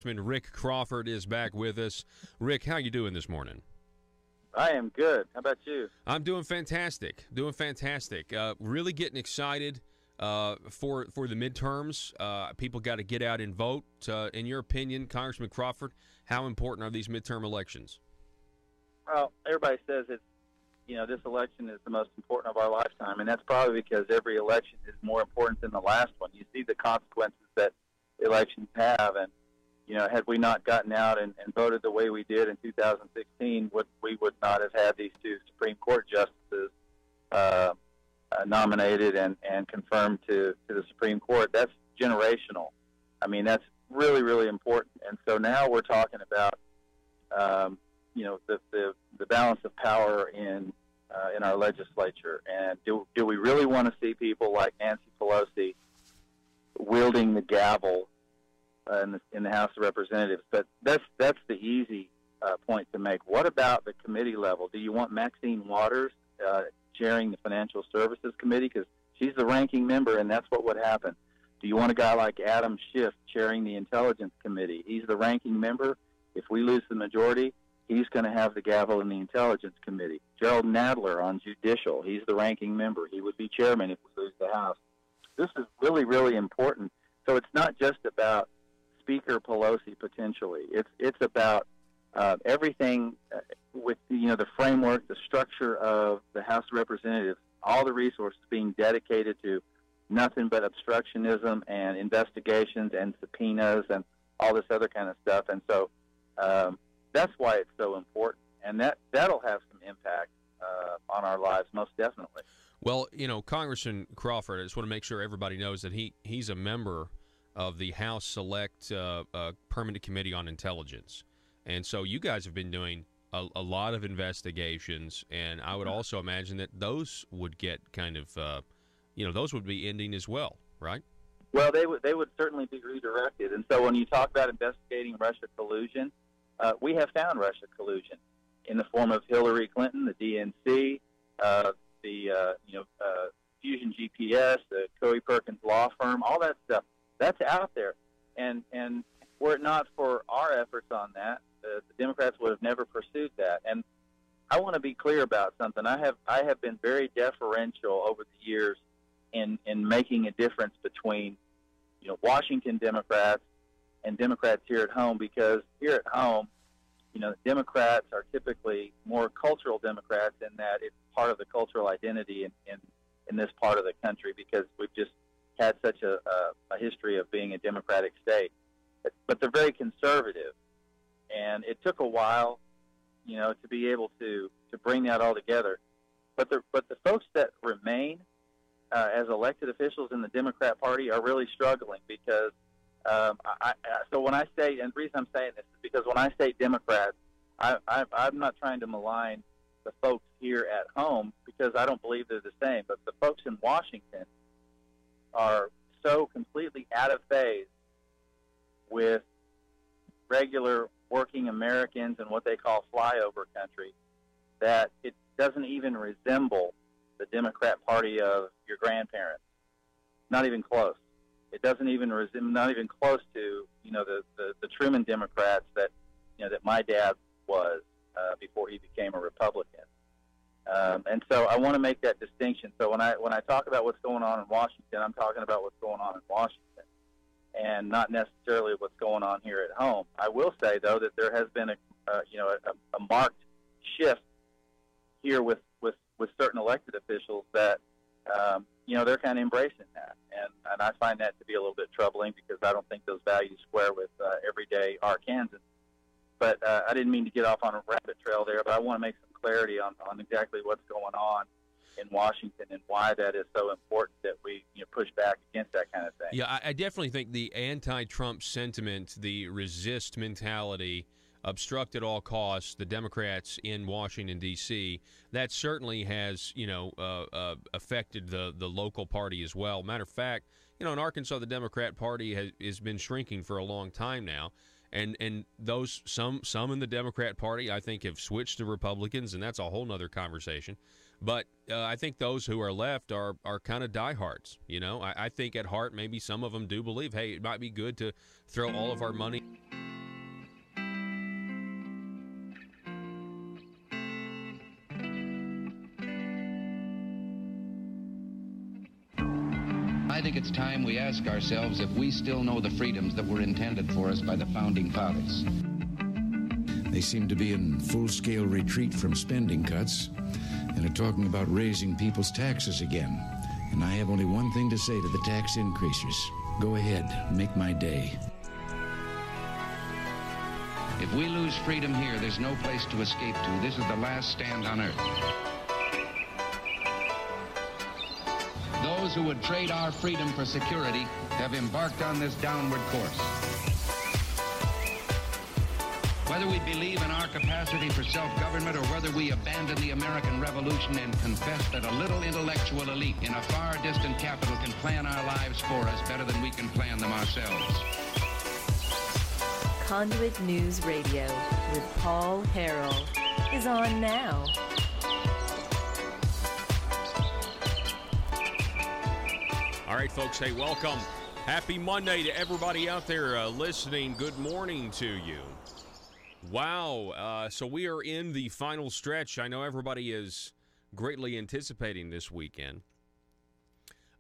Rick Crawford is back with us. Rick, how you doing this morning? I am good. How about you? I'm doing fantastic. Really getting excited for the midterms. People got to get out and vote. In your opinion, Congressman Crawford, how important are these midterm elections? Well, everybody says this election is the most important of our lifetime, and that's probably because every election is more important than the last one. You see the consequences that elections have, and had we not gotten out and voted the way we did in 2016, we would not have had these two Supreme Court justices nominated and confirmed to the Supreme Court. That's generational. I mean, that's really, really important. And so now we're talking about, the balance of power in our legislature. And do we really want to see people like Nancy Pelosi wielding the gavel in the House of Representatives? But that's the easy point to make. What about the committee level? Do you want Maxine Waters chairing the Financial Services Committee? Because she's the ranking member, and that's what would happen. Do you want a guy like Adam Schiff chairing the Intelligence Committee? He's the ranking member. If we lose the majority, he's going to have the gavel in the Intelligence Committee. Gerald Nadler on Judicial, he's the ranking member. He would be chairman if we lose the House. This is really, really important. So it's not just about Speaker Pelosi potentially. It's about everything with the framework, the structure of the House of Representatives, all the resources being dedicated to nothing but obstructionism and investigations and subpoenas and all this other kind of stuff. And so that's why it's so important, and that'll have some impact on our lives, most definitely. Well, Congressman Crawford, I just want to make sure everybody knows that he's a member of the House Select Permanent Committee on Intelligence. And so you guys have been doing a lot of investigations, and I would also imagine that those would get kind of, those would be ending as well, right? Well, they would certainly be redirected. And so when you talk about investigating Russia collusion, we have found Russia collusion in the form of Hillary Clinton, the DNC, Fusion GPS, the Coey Perkins law firm, all that stuff. That's out there, and were it not for our efforts on that, the Democrats would have never pursued that. And I want to be clear about something. I have been very deferential over the years in making a difference between Washington Democrats and Democrats here at home, because here at home, Democrats are typically more cultural Democrats in that it's part of the cultural identity in this part of the country, because we've just had such a history of being a Democratic state. But they're very conservative, and it took a while, to be able to bring that all together. But the folks that remain as elected officials in the Democrat Party are really struggling, because so when I say, and the reason I'm saying this is because when I say Democrats, I'm not trying to malign the folks here at home, because I don't believe they're the same. But the folks in Washington are so completely out of phase with regular working Americans and what they call flyover country that it doesn't even resemble the Democrat Party of your grandparents. Not even close. It doesn't even resemble, not even close to the Truman Democrats that that my dad was before he became a Republican. And so I want to make that distinction. So when I talk about what's going on in Washington, I'm talking about what's going on in Washington, and not necessarily what's going on here at home. I will say, though, that there has been a marked shift here with certain elected officials that they're kind of embracing that, and I find that to be a little bit troubling, because I don't think those values square with everyday Arkansans. But I didn't mean to get off on a rabbit trail there, but I want to make some clarity on exactly what's going on in Washington and why that is so important that we push back against that kind of thing. Yeah, I definitely think the anti-Trump sentiment, the resist mentality, obstruct at all costs, the Democrats in Washington, D.C., that certainly has, affected the local party as well. Matter of fact, in Arkansas, the Democrat Party has been shrinking for a long time now. And those some in the Democrat Party, I think, have switched to Republicans, and that's a whole nother conversation. But I think those who are left are kind of diehards. I think at heart maybe some of them do believe, hey, it might be good to throw all of our money think it's time we ask ourselves if we still know the freedoms that were intended for us by the Founding Fathers. They seem to be in full-scale retreat from spending cuts and are talking about raising people's taxes again. And I have only one thing to say to the tax increasers. Go ahead, make my day. If we lose freedom here, there's no place to escape to. This is the last stand on earth. Those who would trade our freedom for security have embarked on this downward course. Whether we believe in our capacity for self-government or whether we abandon the American Revolution and confess that a little intellectual elite in a far distant capital can plan our lives for us better than we can plan them ourselves. Conduit News Radio with Paul Harrell is on now. All right, folks. Hey, welcome. Happy Monday to everybody out there listening. Good morning to you. Wow. So we are in the final stretch. I know everybody is greatly anticipating this weekend.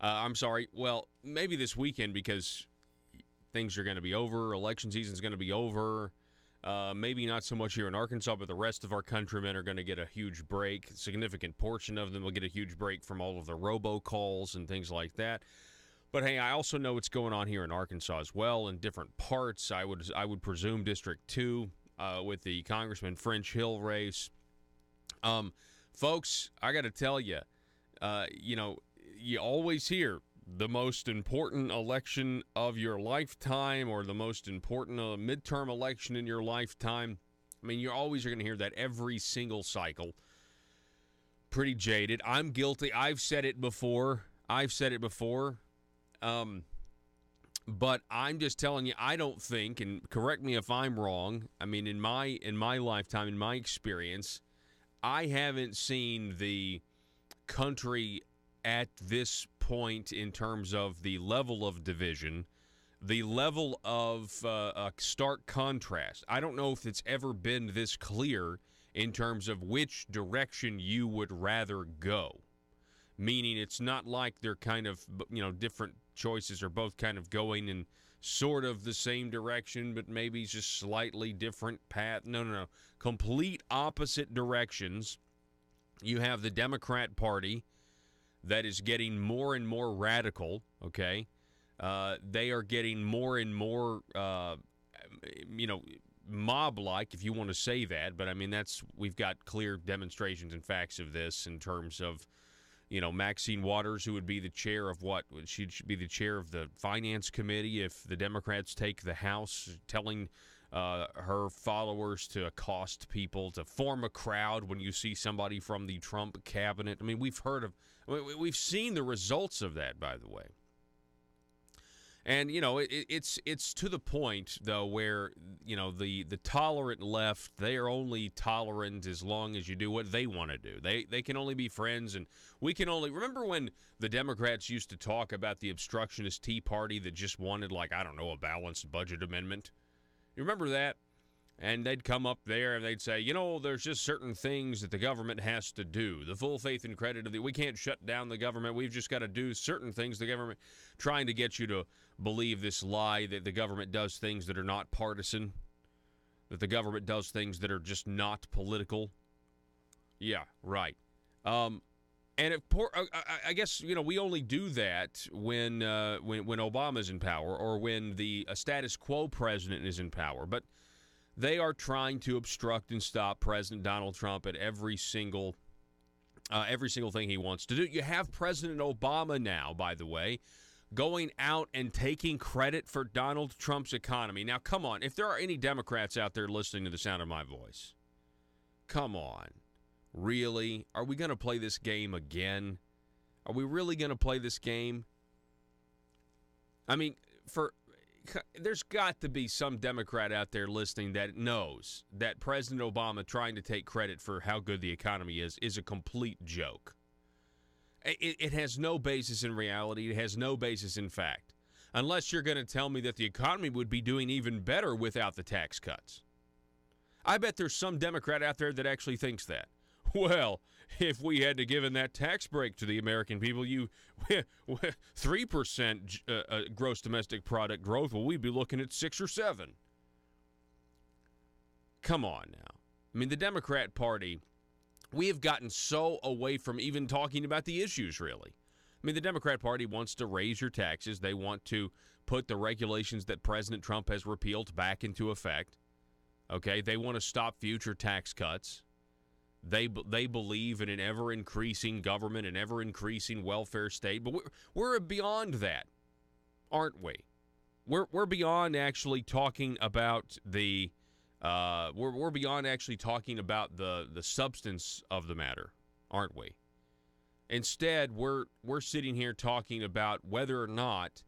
I'm sorry. Well, maybe this weekend because things are going to be over. Election season is going to be over. Maybe not so much here in Arkansas, but the rest of our countrymen are going to get a huge break. A significant portion of them will get a huge break from all of the robocalls and things like that. But hey, I also know what's going on here in Arkansas as well in different parts. I would presume District 2 with the Congressman French Hill race. Folks, I got to tell you, you always hear the most important election of your lifetime or the most important midterm election in your lifetime. I mean, you always are going to hear that every single cycle. Pretty jaded. I'm guilty. I've said it before. But I'm just telling you, I don't think, and correct me if I'm wrong, I mean, in my lifetime, in my experience, I haven't seen the country at this point in terms of the level of division, the level of stark contrast. I don't know if it's ever been this clear in terms of which direction you would rather go. Meaning it's not like they're kind of, different choices are both kind of going in sort of the same direction, but maybe just slightly different path. No. Complete opposite directions. You have the Democrat Party that is getting more and more radical, okay? They are getting more and more, mob-like, if you want to say that. But, I mean, we've got clear demonstrations and facts of this in terms of, Maxine Waters, who would be the chair of what? She should be the chair of the Finance Committee if the Democrats take the House, telling her followers to accost people, to form a crowd when you see somebody from the Trump cabinet. I mean, we've seen the results of that, by the way. And, it's to the point, though, where, the tolerant left, they are only tolerant as long as you do what they want to do. They can only be friends, and we can only – remember when the Democrats used to talk about the obstructionist Tea Party that just wanted, a balanced budget amendment? You remember that? And they'd come up there and they'd say, there's just certain things that the government has to do. The full faith and credit of we can't shut down the government. We've just got to do certain things. The government trying to get you to believe this lie that the government does things that are not partisan, that the government does things that are just not political. Yeah, right. And I guess we only do that when Obama's in power or when a status quo president is in power, but. They are trying to obstruct and stop President Donald Trump at every single thing he wants to do. You have President Obama now, by the way, going out and taking credit for Donald Trump's economy. Now, come on. If there are any Democrats out there listening to the sound of my voice, come on. Really? Are we going to play this game again? Are we really going to play this game? I mean, there's got to be some Democrat out there listening that knows that President Obama trying to take credit for how good the economy is a complete joke. It has no basis in reality. It has no basis in fact. Unless you're going to tell me that the economy would be doing even better without the tax cuts. I bet there's some Democrat out there that actually thinks that. well, if we had to given that tax break to the American people, 3% gross domestic product growth, well, we'd be looking at 6 or 7. Come on now. I mean, the Democrat Party, we have gotten so away from even talking about the issues, really. I mean, the Democrat Party wants to raise your taxes. They want to put the regulations that President Trump has repealed back into effect. Okay, they want to stop future tax cuts. They believe in an ever-increasing government, an ever-increasing welfare state. But we're beyond that, aren't we? We're beyond actually talking about the we're beyond actually talking about the substance of the matter, aren't we? Instead, we're sitting here talking about whether or not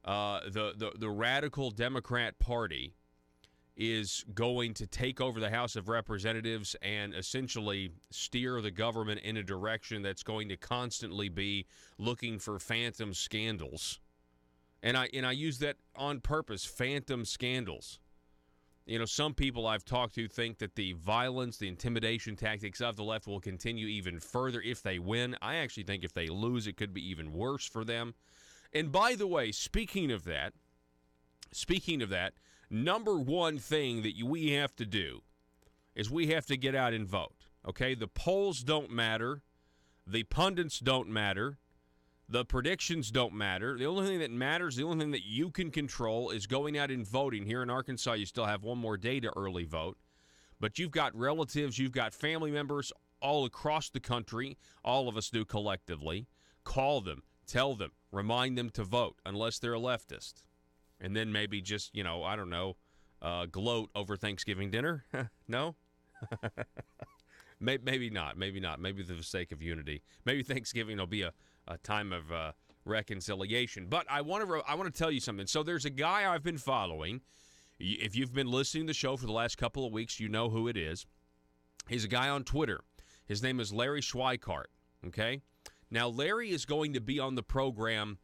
the radical Democrat Party is going to take over the House of Representatives and essentially steer the government in a direction that's going to constantly be looking for phantom scandals. And I use that on purpose, phantom scandals. You know, some people I've talked to think that the violence, the intimidation tactics of the left will continue even further if they win. I actually think if they lose, it could be even worse for them. And by the way, speaking of that, number one thing that we have to do is we have to get out and vote, okay? The polls don't matter. The pundits don't matter. The predictions don't matter. The only thing that matters, the only thing that you can control is going out and voting. Here in Arkansas, you still have one more day to early vote. But you've got relatives, you've got family members all across the country. All of us do collectively. Call them, tell them, remind them to vote unless they're a leftist. And then maybe just, you know, I don't know, gloat over Thanksgiving dinner? No? Maybe not. Maybe for the sake of unity. Maybe Thanksgiving will be a time of reconciliation. But I want to tell you something. So there's a guy I've been following. If you've been listening to the show for the last couple of weeks, you know who it is. He's a guy on Twitter. His name is Larry Schweikart, okay? Now, Larry is going to be on the program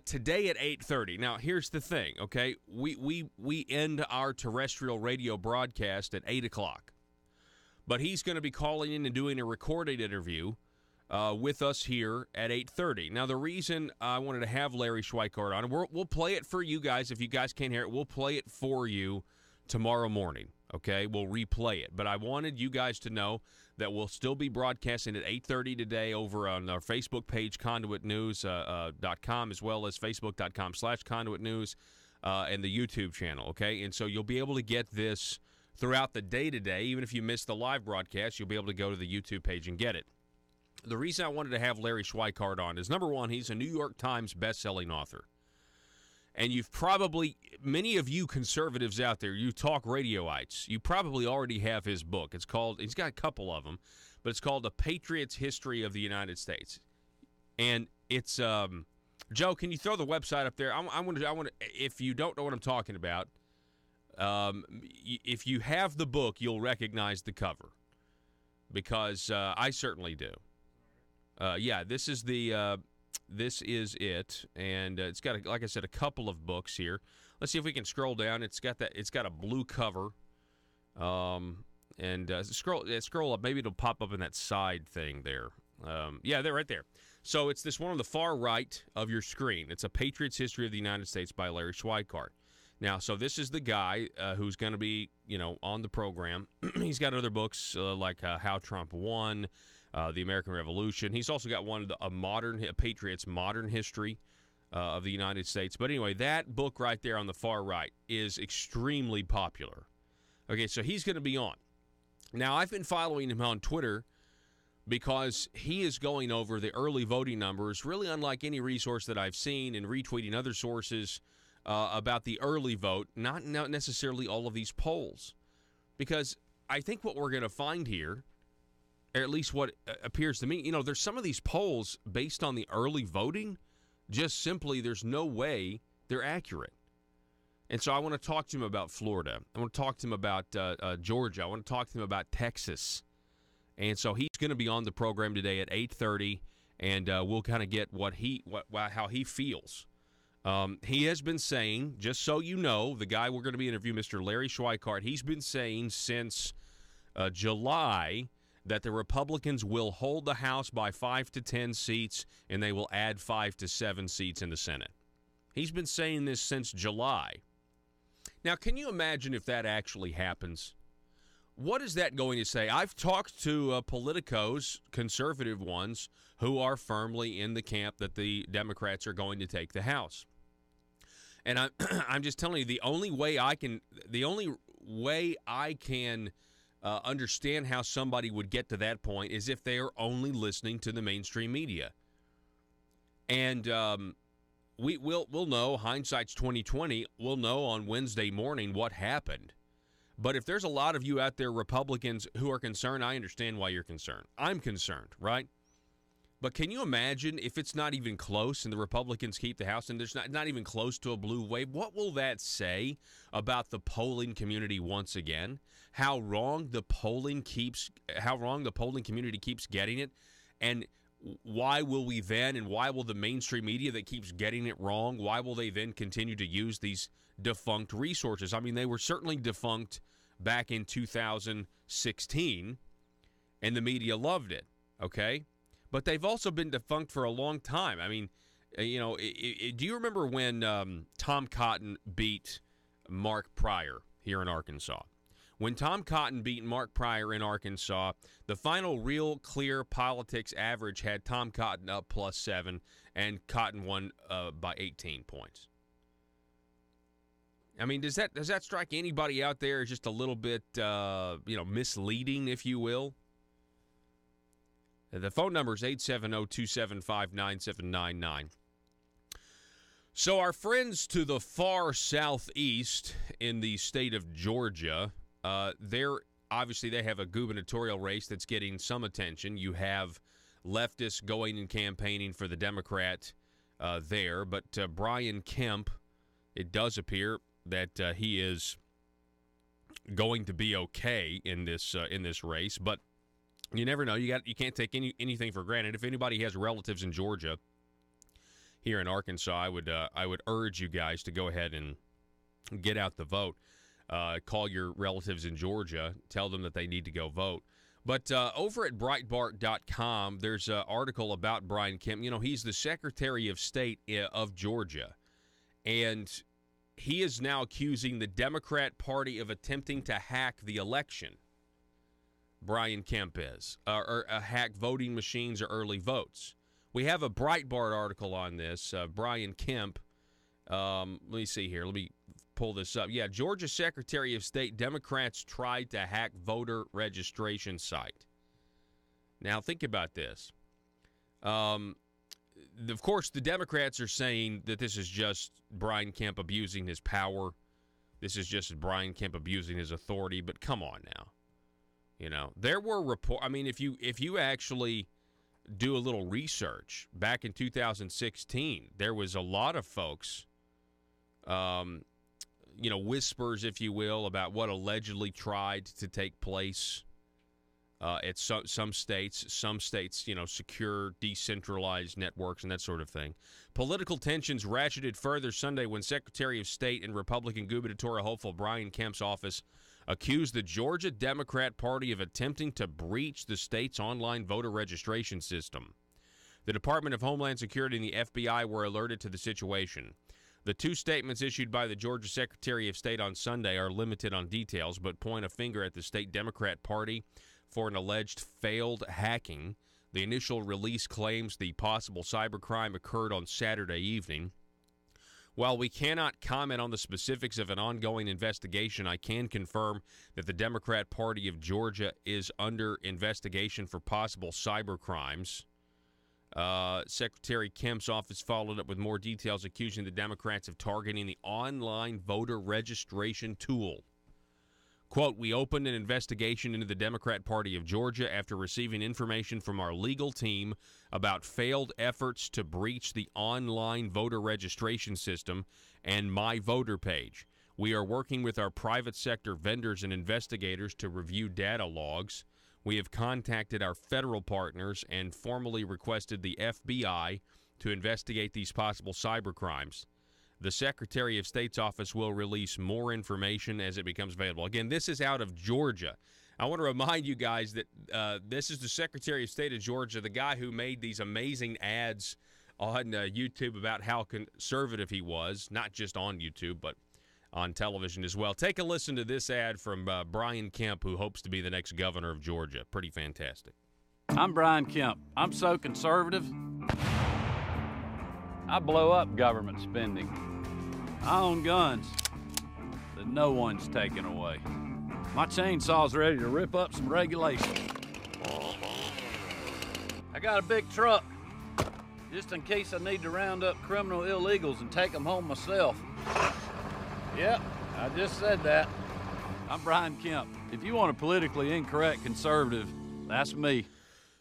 today at 8:30. Now, here's the thing, okay? We end our terrestrial radio broadcast at 8 o'clock. But he's going to be calling in and doing a recorded interview with us here at 8:30. Now, the reason I wanted to have Larry Schweikart on, we'll play it for you guys. If you guys can't hear it, we'll play it for you tomorrow morning, okay? We'll replay it. But I wanted you guys to know that we'll still be broadcasting at 8:30 today over on our Facebook page, conduitnews.com, as well as facebook.com/conduitnews and the YouTube channel, okay? And so you'll be able to get this throughout the day today. Even if you miss the live broadcast, you'll be able to go to the YouTube page and get it. The reason I wanted to have Larry Schweikart on is, number one, he's a New York Times best-selling author. And you've probably, many of you conservatives out there, you talk radioites, you probably already have his book. It's called, he's got a couple of them, but it's called A Patriot's History of the United States. And it's, Joe, can you throw the website up there? I want to, if you don't know what I'm talking about, if you have the book, you'll recognize the cover, because I certainly do. Yeah, this is it, and it's got, like I said, a couple of books here. Let's see if we can scroll down. It's got a blue cover, and scroll up. Maybe it'll pop up in that side thing there. Yeah, they're right there. So it's this one on the far right of your screen. It's A Patriot's History of the United States by Larry Schweikart. Now, so this is the guy who's going to be, on the program. He's got other books like How Trump Won, The American Revolution. He's also got one, A Patriot's Modern History of the United States. But anyway, that book right there on the far right is extremely popular. Okay, so he's going to be on. Now, I've been following him on Twitter because he is going over the early voting numbers, really unlike any resource that I've seen, and retweeting other sources about the early vote, not necessarily all of these polls. Because I think what we're going to find here, or at least what appears to me, there's some of these polls based on the early voting, just simply there's no way they're accurate. And so I want to talk to him about Florida. I want to talk to him about Georgia. I want to talk to him about Texas. And so he's going to be on the program today at 8:30, and we'll kind of get how he feels. He has been saying, just so you know, the guy we're going to be interviewing, Mr. Larry Schweikart, he's been saying since July that the Republicans will hold the House by 5 to 10 seats, and they will add 5 to 7 seats in the Senate. He's been saying this since July. Now, can you imagine if that actually happens? What is that going to say? I've talked to politicos, conservative ones, who are firmly in the camp that the Democrats are going to take the House. And I'm just telling you, the only way I can understand how somebody would get to that point is if they are only listening to the mainstream media. And we'll know, hindsight's 2020, we'll know on Wednesday morning what happened. But if there's a lot of you out there, Republicans, who are concerned, I understand why you're concerned. I'm concerned, right? But can you imagine if it's not even close and the Republicans keep the House and there's not even close to a blue wave? What will that say about the polling community once again? How wrong the polling community keeps getting it? And why will we then, and why will the mainstream media that keeps getting it wrong, why will they then continue to use these defunct resources? I mean, they were certainly defunct back in 2016, and the media loved it, okay? But they've also been defunct for a long time. I mean, do you remember when Tom Cotton beat Mark Pryor here in Arkansas? When Tom Cotton beat Mark Pryor in Arkansas, the final Real Clear Politics average had Tom Cotton up +7, and Cotton won by 18 points. I mean, does that strike anybody out there as just a little bit, misleading, if you will? The phone number is 870-275-9799. So our friends to the far southeast in the state of Georgia, they have a gubernatorial race that's getting some attention. You have leftists going and campaigning for the Democrat there, but Brian Kemp, it does appear that he is going to be okay in this race, but you never know. You can't take anything for granted. If anybody has relatives in Georgia, here in Arkansas, I would urge you guys to go ahead and get out the vote. Call your relatives in Georgia, tell them that they need to go vote. But over at Breitbart.com, there's an article about Brian Kemp. You know, he's the Secretary of State of Georgia, and he is now accusing the Democrat Party of attempting to hack the election. Brian Kemp is, or hack voting machines or early votes. We have a Breitbart article on this. Brian Kemp, let me see here. Let me pull this up. Yeah, Georgia Secretary of State, Democrats tried to hack voter registration site. Now, think about this. Of course, the Democrats are saying that this is just Brian Kemp abusing his power. This is just Brian Kemp abusing his authority. But come on now. You know, there were reports. I mean, if you actually do a little research, back in 2016, there was a lot of folks, whispers, if you will, about what allegedly tried to take place at some states. Some states, secure, decentralized networks and that sort of thing. Political tensions ratcheted further Sunday when Secretary of State and Republican gubernatorial hopeful Brian Kemp's office accused the Georgia Democrat Party of attempting to breach the state's online voter registration system. The Department of Homeland Security and the FBI were alerted to the situation. The two statements issued by the Georgia Secretary of State on Sunday are limited on details, but point a finger at the state Democrat Party for an alleged failed hacking. The initial release claims the possible cybercrime occurred on Saturday evening. While we cannot comment on the specifics of an ongoing investigation, I can confirm that the Democrat Party of Georgia is under investigation for possible cybercrimes. Secretary Kemp's office followed up with more details, accusing the Democrats of targeting the online voter registration tool. Quote, we opened an investigation into the Democrat Party of Georgia after receiving information from our legal team about failed efforts to breach the online voter registration system and My Voter page. We are working with our private sector vendors and investigators to review data logs. We have contacted our federal partners and formally requested the FBI to investigate these possible cybercrimes. The Secretary of State's office will release more information as it becomes available. Again, this is out of Georgia. I want to remind you guys that this is the Secretary of State of Georgia, the guy who made these amazing ads on YouTube about how conservative he was, not just on YouTube, but on television as well. Take a listen to this ad from Brian Kemp, who hopes to be the next governor of Georgia. Pretty fantastic. I'm Brian Kemp. I'm so conservative, I blow up government spending. I own guns that no one's taking away. My chainsaw's ready to rip up some regulations. I got a big truck, just in case I need to round up criminal illegals and take them home myself. Yep, I just said that. I'm Brian Kemp. If you want a politically incorrect conservative, that's me.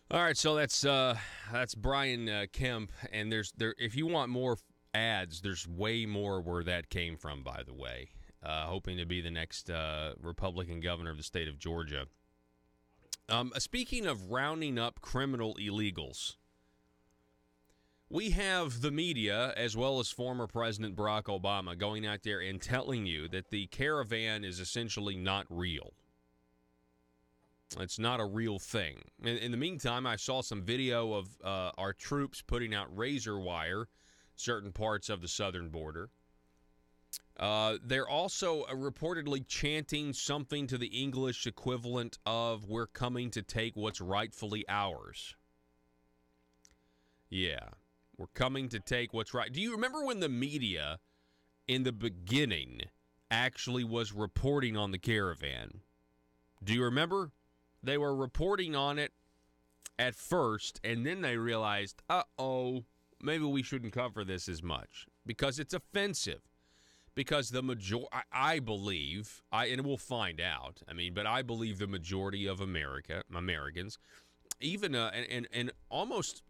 All right, so that's Brian Kemp, and if you want more ads, there's way more where that came from, by the way. Hoping to be the next Republican governor of the state of Georgia. Speaking of rounding up criminal illegals, we have the media, as well as former President Barack Obama, going out there and telling you that the caravan is essentially not real. It's not a real thing. In the meantime, I saw some video of our troops putting out razor wire certain parts of the southern border. They're also reportedly chanting something to the English equivalent of, "We're coming to take what's rightfully ours." Yeah, we're coming to take what's right. Do you remember when the media in the beginning actually was reporting on the caravan? Do you remember? They were reporting on it at first, and then they realized, uh-oh, maybe we shouldn't cover this as much because it's offensive. Because the I believe, and we'll find out, but I believe the majority of Americans, even, and almost,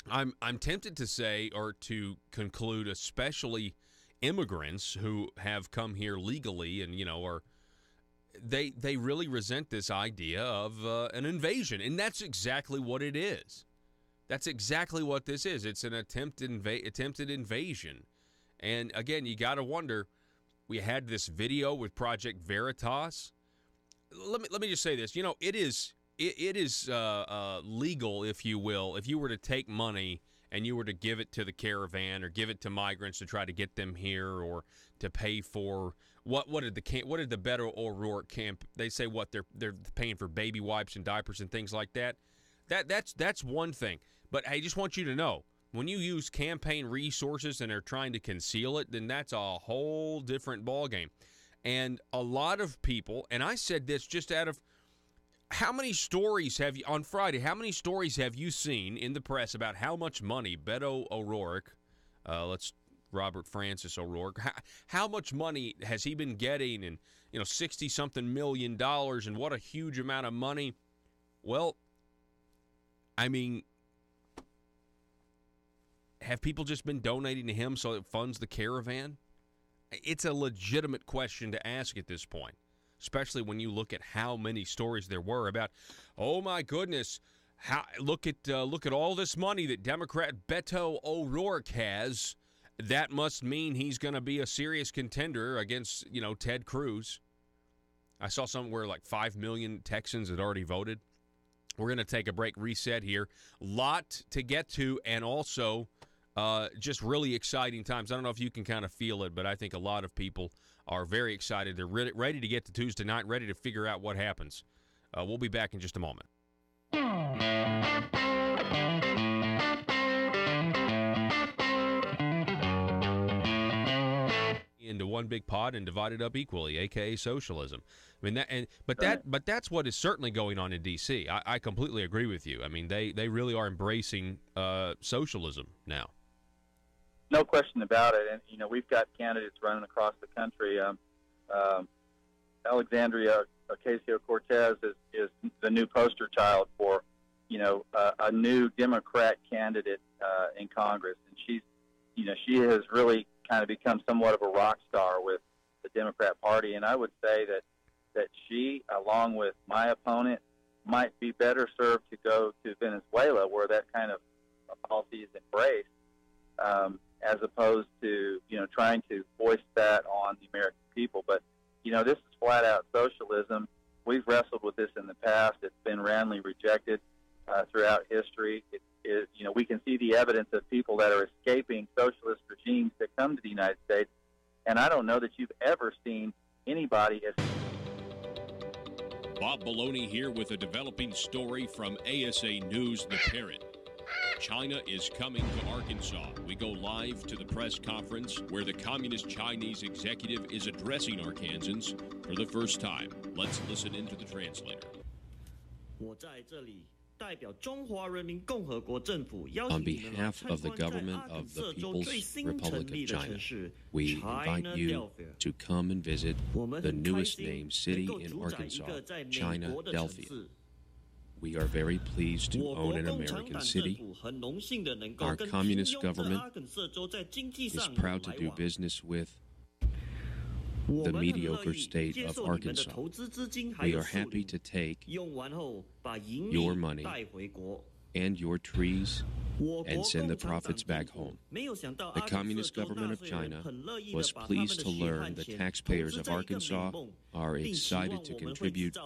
I'm tempted to say, or to conclude, especially immigrants who have come here legally and, they really resent this idea of an invasion, and that's exactly what it is. That's exactly what this is. It's an attempted invasion. And again, you got to wonder. We had this video with Project Veritas. Let me just say this. It is legal, if you will, if you were to take money and you were to give it to the caravan or give it to migrants to try to get them here or to pay for what did the Beto O'Rourke camp? They say what they're paying for baby wipes and diapers and things like that. That's one thing. But I just want you to know, when you use campaign resources and are trying to conceal it, then that's a whole different ballgame. And a lot of people, and I said this just out of how many stories have you, on Friday, how many stories have you seen in the press about how much money Beto O'Rourke, Robert Francis O'Rourke, how much money has he been getting, and 60-something million dollars, and what a huge amount of money. Well, have people just been donating to him so it funds the caravan? It's a legitimate question to ask at this point, especially when you look at how many stories there were about, oh my goodness, look at all this money that Democrat Beto O'Rourke has. That must mean he's going to be a serious contender against, Ted Cruz. I saw somewhere like 5 million Texans had already voted. We're going to take a break, reset here. Lot to get to, and also just really exciting times. I don't know if you can kind of feel it, but I think a lot of people are very excited. They're ready to get to Tuesday night, ready to figure out what happens. We'll be back in just a moment. Into one big pot and divided up equally, aka socialism. But that's what is certainly going on in D.C. I completely agree with you. They really are embracing socialism now. No question about it. And we've got candidates running across the country. Alexandria Ocasio-Cortez is the new poster child for a new Democrat candidate in Congress, and she has really kind of become somewhat of a rock star with the Democrat Party. And I would say that she, along with my opponent, might be better served to go to Venezuela, where that kind of policy is embraced, as opposed to trying to voice that on the American people. But this is flat out socialism, We've wrestled with this in the past. It's been roundly rejected throughout history. We can see the evidence of people that are escaping socialist regimes that come to the United States, and I don't know that you've ever seen anybody as Bob Maloney here with a developing story from ASA News, the parent. China is coming to Arkansas. We go live to the press conference where the Communist Chinese executive is addressing Arkansans for the first time. Let's listen into the translator. On behalf of the government of the People's Republic of China, we invite you to come and visit the newest named city in Arkansas, China, Delphia. We are very pleased to own an American city. Our communist government is proud to do business with the mediocre state of Arkansas. We are happy to take your money and your trees and send the profits back home. The Communist government of China was pleased to learn the taxpayers of Arkansas are excited to contribute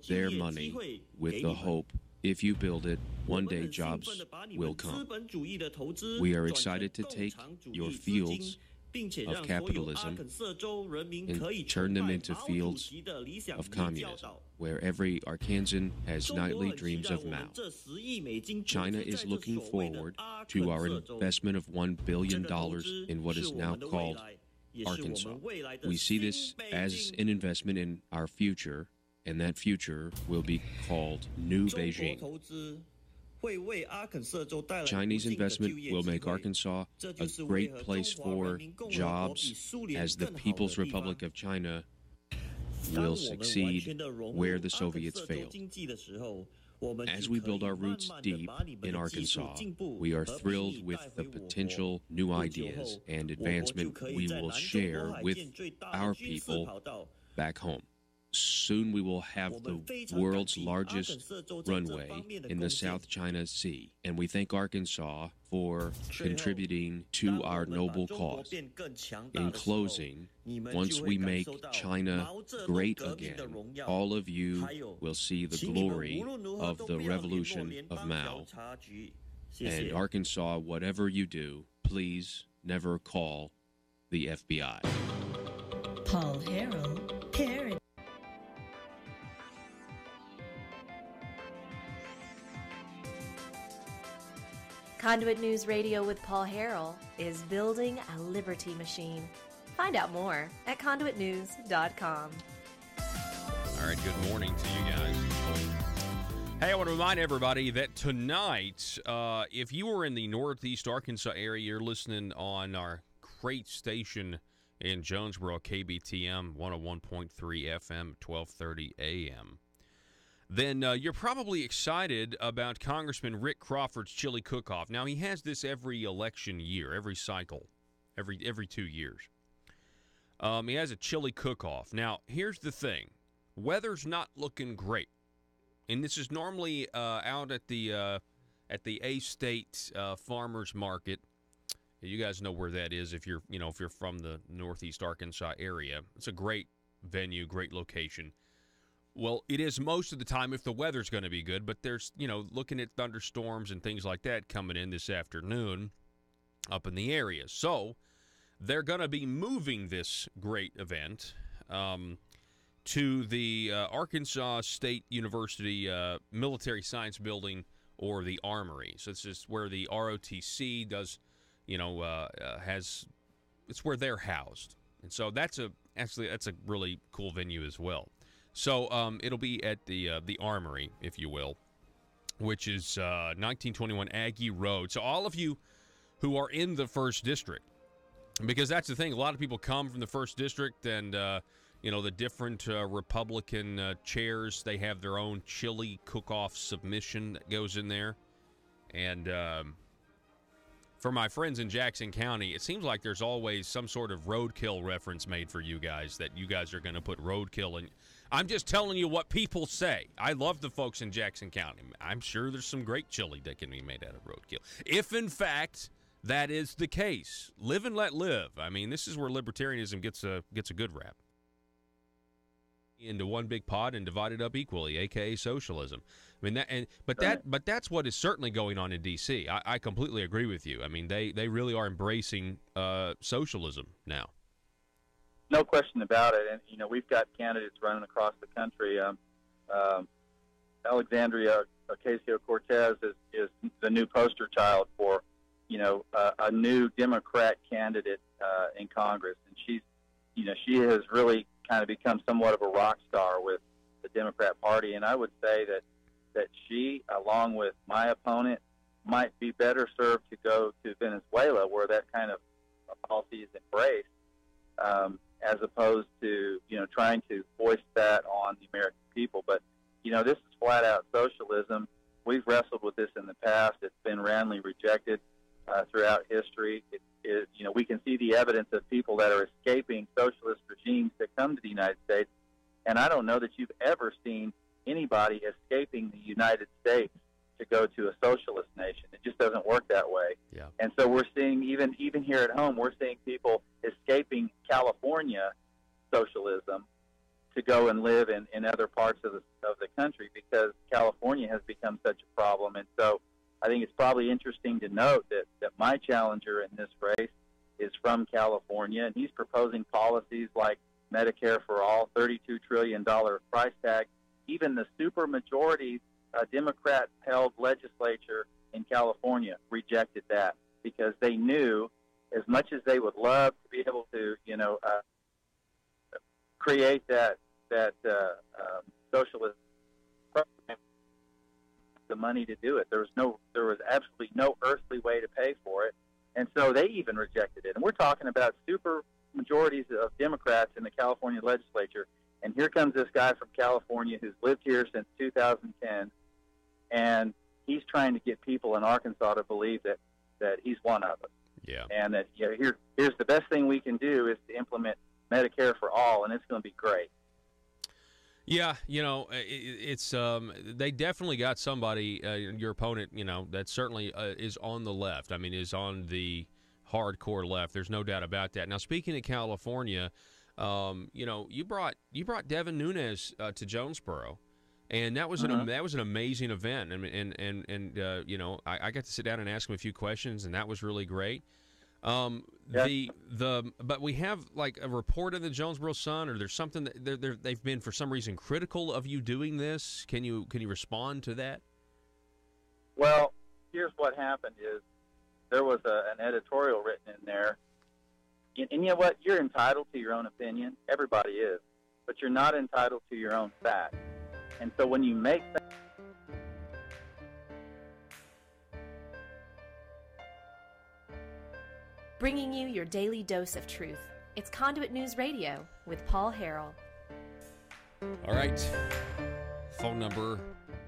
their money with the hope, if you build it, one day jobs will come. We are excited to take your fields of capitalism and turn them into fields of communism, where every Arkansan has nightly dreams of Mao. China is looking forward to our investment of $1 billion in what is now called Arkansas. We see this as an investment in our future, and that future will be called New Beijing. Chinese investment will make Arkansas a great place for jobs, as the People's Republic of China will succeed where the Soviets failed. As we build our roots deep in Arkansas, we are thrilled with the potential new ideas and advancement we will share with our people back home. Soon we will have the world's largest runway in the South China Sea, and we thank Arkansas for contributing to our noble cause. In closing, once we make China great again, all of you will see the glory of the revolution of Mao. And Arkansas, whatever you do, please never call the FBI. Paul Harrell, parent. Conduit News Radio with Paul Harrell is building a liberty machine. Find out more at conduitnews.com. All right, good morning to you guys. Hey, I want to remind everybody that tonight, if you are in the Northeast Arkansas area, you're listening on our great station in Jonesboro, KBTM 101.3 FM, 1230 AM. Then you're probably excited about Congressman Rick Crawford's chili cook-off. Now, he has this every election year, every cycle, every 2 years. He has a chili cook-off. Now, here's the thing. Weather's not looking great. And this is normally out at the A-State Farmers Market. You guys know where that is if you're from the Northeast Arkansas area. It's a great venue, great location. Well, it is most of the time if the weather's going to be good, but there's, looking at thunderstorms and things like that coming in this afternoon up in the area. So they're going to be moving this great event to the Arkansas State University Military Science Building, or the Armory. So this is where the ROTC does, it's where they're housed. And so that's a really cool venue as well. So it'll be at the Armory, if you will, which is 1921 Aggie Road. So all of you who are in the 1st District, because that's the thing, a lot of people come from the 1st District, and, the different Republican chairs, they have their own chili cook-off submission that goes in there. And for my friends in Jackson County, it seems like there's always some sort of roadkill reference made for you guys, that you guys are going to put roadkill in. I'm just telling you what people say. I love the folks in Jackson County. I'm sure there's some great chili that can be made out of roadkill. If, in fact, that is the case, live and let live. I mean, this is where libertarianism gets a good rap. into one big pot and divide it up equally, aka socialism. I mean but that's what is certainly going on in D.C. I completely agree with you. I mean they really are embracing socialism now. No question about it. And we've got candidates running across the country. Alexandria Ocasio-Cortez is the new poster child for a new Democrat candidate in Congress, and she has really kind of become somewhat of a rock star with the Democrat Party. And I would say that she, along with my opponent, might be better served to go to Venezuela, where that kind of policy is embraced, as opposed to trying to voice that on the American people. But this is flat out socialism. We've wrestled with this in the past. It's been roundly rejected throughout history. We can see the evidence of people that are escaping socialist regimes that come to the United States, and I don't know that you've ever seen anybody escaping the United States to go to a socialist nation. It just doesn't work that way. Yeah. And so we're seeing, even here at home, we're seeing people escaping California socialism to go and live in other parts of the country because California has become such a problem. And so I think it's probably interesting to note that my challenger in this race is from California, and he's proposing policies like Medicare for all, $32 trillion price tag. Even the supermajority Democrat-held legislature in California rejected that because they knew, as much as they would love to be able to, create that socialist program, the money to do it. There was absolutely no earthly way to pay for it, and so they even rejected it. And we're talking about super majorities of Democrats in the California legislature. And here comes this guy from California who's lived here since 2010, and he's trying to get people in Arkansas to believe that he's one of us. Yeah. And that here's the best thing we can do is to implement Medicare for all, and it's going to be great. Yeah, it's they definitely got somebody, your opponent, that certainly is on the left. I mean, is on the hardcore left. There's no doubt about that. Now, speaking of California, you brought Devin Nunes to Jonesboro, and that was an amazing event. I mean, and I got to sit down and ask him a few questions, and that was really great. But we have like a report in the Jonesboro Sun, or there's something that they've been for some reason critical of you doing this. Can you respond to that? Well, here's what happened: is there was an editorial written in there, and you know what? You're entitled to your own opinion. Everybody is, but you're not entitled to your own facts. And so when you make bringing you your daily dose of truth. It's Conduit News Radio with Paul Harrell. All right. Phone number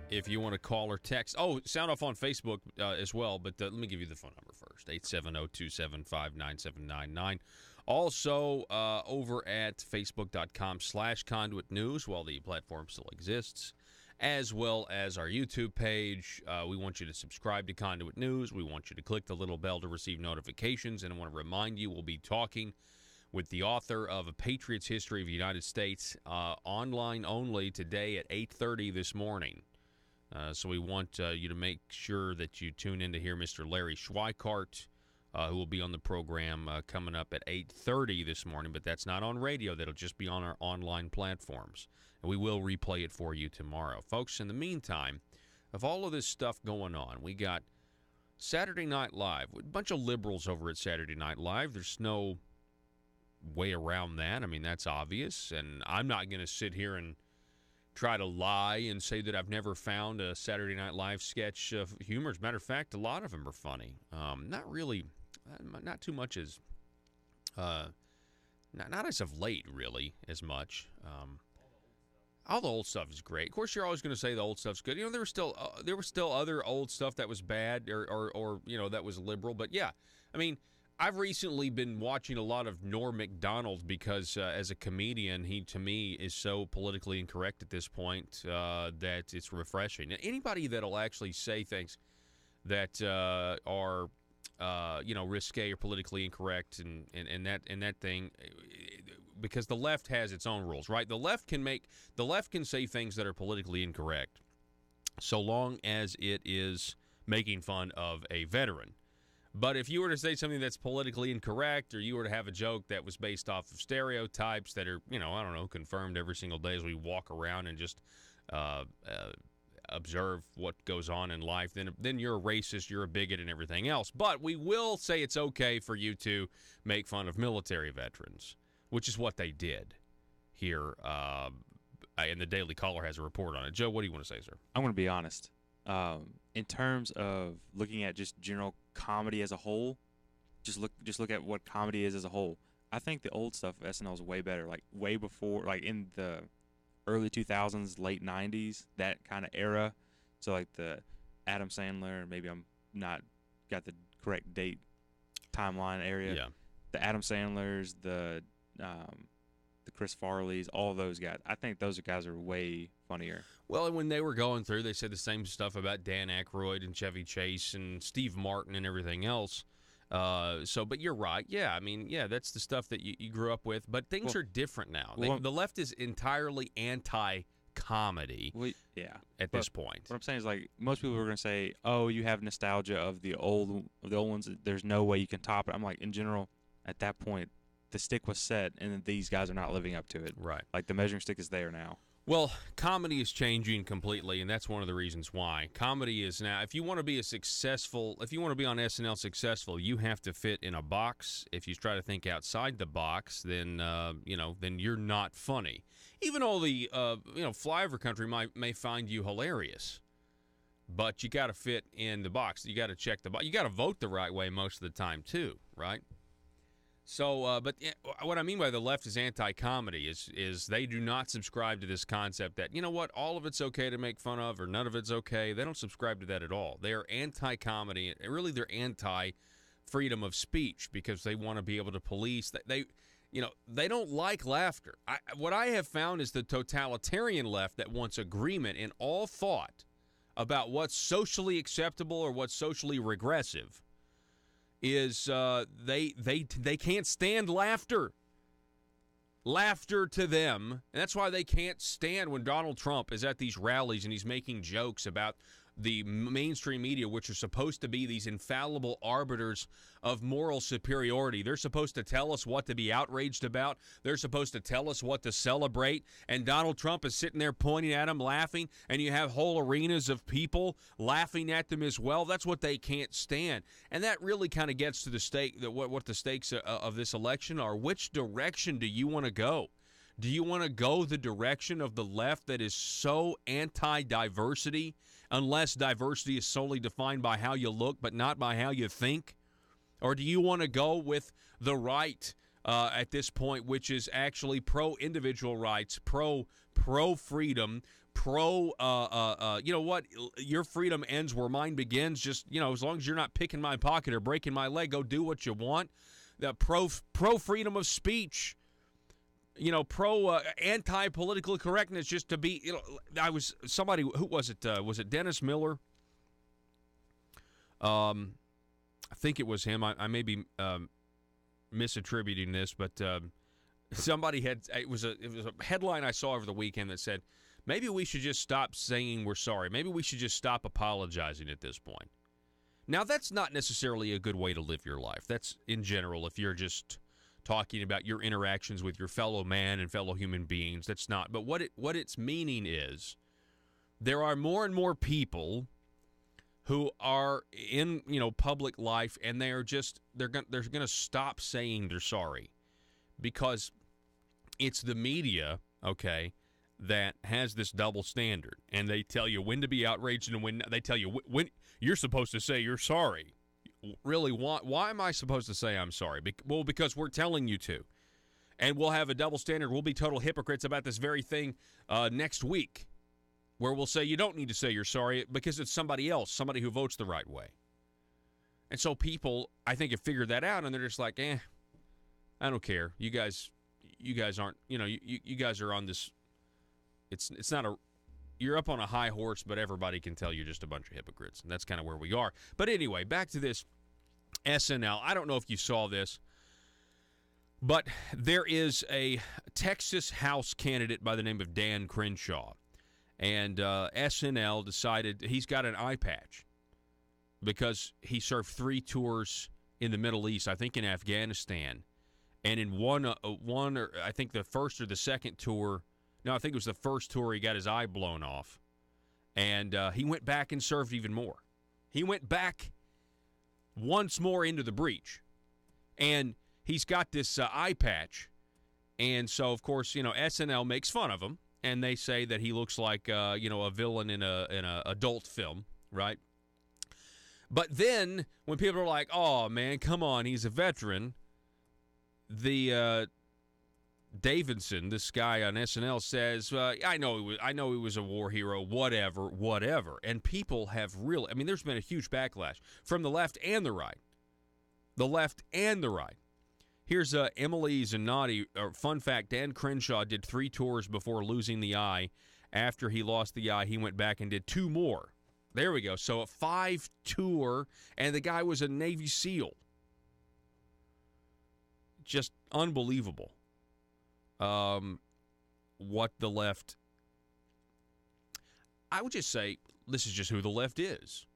if you want to call or text. Oh, sound off on Facebook as well, but let me give you the phone number first, 870-275-9799. Also, over at facebook.com/Conduit News, while the platform still exists, as well as our YouTube page. We want you to subscribe to Conduit News. We want you to click the little bell to receive notifications. And I want to remind you, we'll be talking with the author of A Patriot's History of the United States, online only today at 8:30 this morning. So we want you to make sure that you tune in to hear Mr. Larry Schweikart, who will be on the program coming up at 8:30 this morning. But that's not on radio. That'll just be on our online platforms. And we will replay it for you tomorrow. Folks, in the meantime, of all of this stuff going on, we got Saturday Night Live. A bunch of liberals over at Saturday Night Live. There's no way around that. I mean, that's obvious. And I'm not going to sit here and try to lie and say that I've never found a Saturday Night Live sketch of humor. As a matter of fact, a lot of them are funny. Not really, not too much as, not as of late, really, as much. All the old stuff is great. Of course, you're always going to say the old stuff's good. There was still other old stuff that was bad or that was liberal. But yeah, I mean, I've recently been watching a lot of Norm Macdonald because as a comedian, he to me is so politically incorrect at this point that it's refreshing. Anybody that'll actually say things that are risque or politically incorrect and that thing, because the left has its own rules, right? The left can say things that are politically incorrect so long as it is making fun of a veteran. But if you were to say something that's politically incorrect, or you were to have a joke that was based off of stereotypes that are, I don't know, confirmed every single day as we walk around and just observe what goes on in life, then you're a racist, you're a bigot, and everything else. But we will say it's okay for you to make fun of military veterans, which is what they did here. And the Daily Caller has a report on it. Joe, what do you want to say, sir? I'm going to be honest. In terms of looking at just general comedy as a whole, just look at what comedy is as a whole. I think the old stuff of SNL is way better. Like way before, like in the early 2000s, late 90s, that kind of era. So like the Adam Sandler, maybe I'm not got the correct date timeline area. Yeah. The Adam Sandlers, the Chris Farleys, all those guys. I think those guys are way funnier. Well, and when they were going through, they said the same stuff about Dan Aykroyd and Chevy Chase and Steve Martin and everything else. But you're right. Yeah, I mean, that's the stuff that you grew up with. But things are different now. The left is entirely anti-comedy at this point. What I'm saying is, like, most people are going to say, oh, you have nostalgia of the old ones. There's no way you can top it. I'm like, in general, at that point, the stick was set, and these guys are not living up to it. Right. Like, the measuring stick is there now. Well, comedy is changing completely, and that's one of the reasons why. Comedy is now, if you want to be on SNL successful, you have to fit in a box. If you try to think outside the box, then you're not funny. Even though the flyover country may find you hilarious, but you got to fit in the box. You got to check the box. You got to vote the right way most of the time too, right? So, but what I mean by the left is anti-comedy is they do not subscribe to this concept that, all of it's okay to make fun of or none of it's okay. They don't subscribe to that at all. They are anti-comedy. Really, they're anti-freedom of speech because they want to be able to police. They don't like laughter. What I have found is the totalitarian left that wants agreement in all thought about what's socially acceptable or what's socially regressive is they can't stand laughter. Laughter to them, and that's why they can't stand when Donald Trump is at these rallies and he's making jokes about the mainstream media, which are supposed to be these infallible arbiters of moral superiority. They're supposed to tell us what to be outraged about. They're supposed to tell us what to celebrate. And Donald Trump is sitting there pointing at them, laughing, and you have whole arenas of people laughing at them as well. That's what they can't stand. And that really kind of gets to the stake, what the stakes of this election are. Which direction do you want to go? Do you want to go the direction of the left that is so anti-diversity, unless diversity is solely defined by how you look but not by how you think? Or do you want to go with the right at this point, which is actually pro-individual rights, pro-freedom, your freedom ends where mine begins. Just, as long as you're not picking my pocket or breaking my leg, go do what you want. The pro-freedom of speech. Anti-political correctness, just to be, who was it? Was it Dennis Miller? I think it was him. I may be misattributing this, but somebody it was a headline I saw over the weekend that said, maybe we should just stop saying we're sorry. Maybe we should just stop apologizing at this point. Now, that's not necessarily a good way to live your life. That's in general, if you're just talking about your interactions with your fellow man and fellow human beings. That's not. But what its meaning is, there are more and more people who are in public life, and they're going to stop saying they're sorry because it's the media, okay, that has this double standard, and they tell you when to be outraged and when they tell you when you're supposed to say you're sorry. Really, why am I supposed to say I'm sorry? Well, because we're telling you to. And we'll have a double standard. We'll be total hypocrites about this very thing next week, where we'll say you don't need to say you're sorry because it's somebody else, somebody who votes the right way. And so people, I think, have figured that out, and they're just like, I don't care. You guys aren't, you guys are on this. It's not you're up on a high horse, but everybody can tell you're just a bunch of hypocrites, and that's kind of where we are. But anyway, back to this SNL. I don't know if you saw this. But there is a Texas House candidate by the name of Dan Crenshaw, and SNL decided he's got an eye patch because he served 3 tours in the Middle East, I think in Afghanistan, and in one or I think the first or the second tour, no, I think it was the first tour, he got his eye blown off, and he went back and served even more. He went back once more into the breach, and he's got this eye patch, and so, of course, SNL makes fun of him, and they say that he looks like, a villain in a adult film, right? But then, when people are like, oh, man, come on, he's a veteran, the Davidson, this guy on SNL, says, I know he was a war hero, whatever. And people have really, there's been a huge backlash from the left and the right. The left and the right. Here's Emily Zanotti. Fun fact, Dan Crenshaw did 3 tours before losing the eye. After he lost the eye, he went back and did 2 more. There we go. So a 5 tour, and the guy was a Navy SEAL. Just unbelievable. What the left, I would just say, this is just who the left is.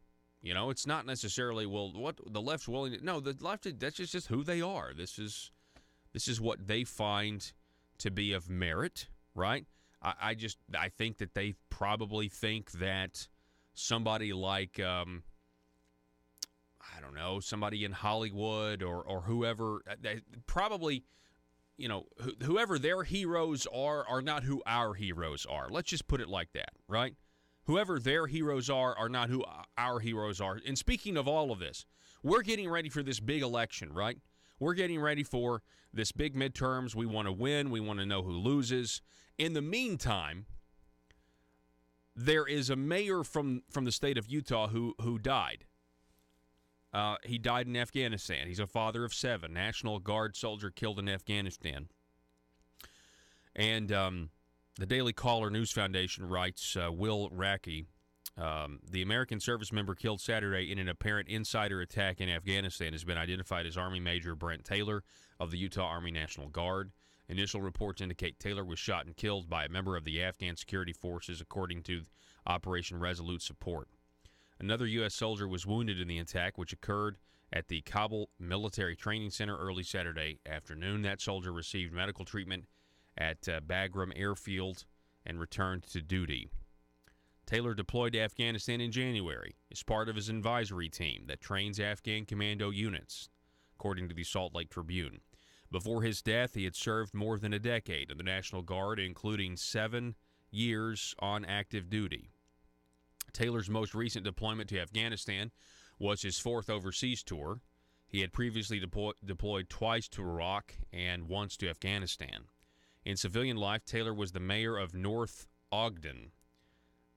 It's not necessarily, what the left's willing to, no, the left, that's just who they are. This is what they find to be of merit, right? I think that they probably think that somebody like, I don't know, somebody in Hollywood or whoever, probably, whoever their heroes are not who our heroes are. Let's just put it like that, right? Whoever their heroes are not who our heroes are. And speaking of all of this, we're getting ready for this big election, right? We're getting ready for this big midterms. We want to win. We want to know who loses. In the meantime, there is a mayor from the state of Utah who died. He died in Afghanistan. He's a father of 7. National Guard soldier killed in Afghanistan. And the Daily Caller News Foundation writes, Will Rackey, the American service member killed Saturday in an apparent insider attack in Afghanistan, has been identified as Army Major Brent Taylor of the Utah Army National Guard. Initial reports indicate Taylor was shot and killed by a member of the Afghan security forces, according to Operation Resolute Support. Another U.S. soldier was wounded in the attack, which occurred at the Kabul Military Training Center early Saturday afternoon. That soldier received medical treatment at Bagram Airfield and returned to duty. Taylor deployed to Afghanistan in January as part of his advisory team that trains Afghan commando units, according to the Salt Lake Tribune. Before his death, he had served more than a decade in the National Guard, including 7 years on active duty. Taylor's most recent deployment to Afghanistan was his 4th overseas tour. He had previously deployed twice to Iraq and once to Afghanistan. In civilian life, Taylor was the mayor of North Ogden,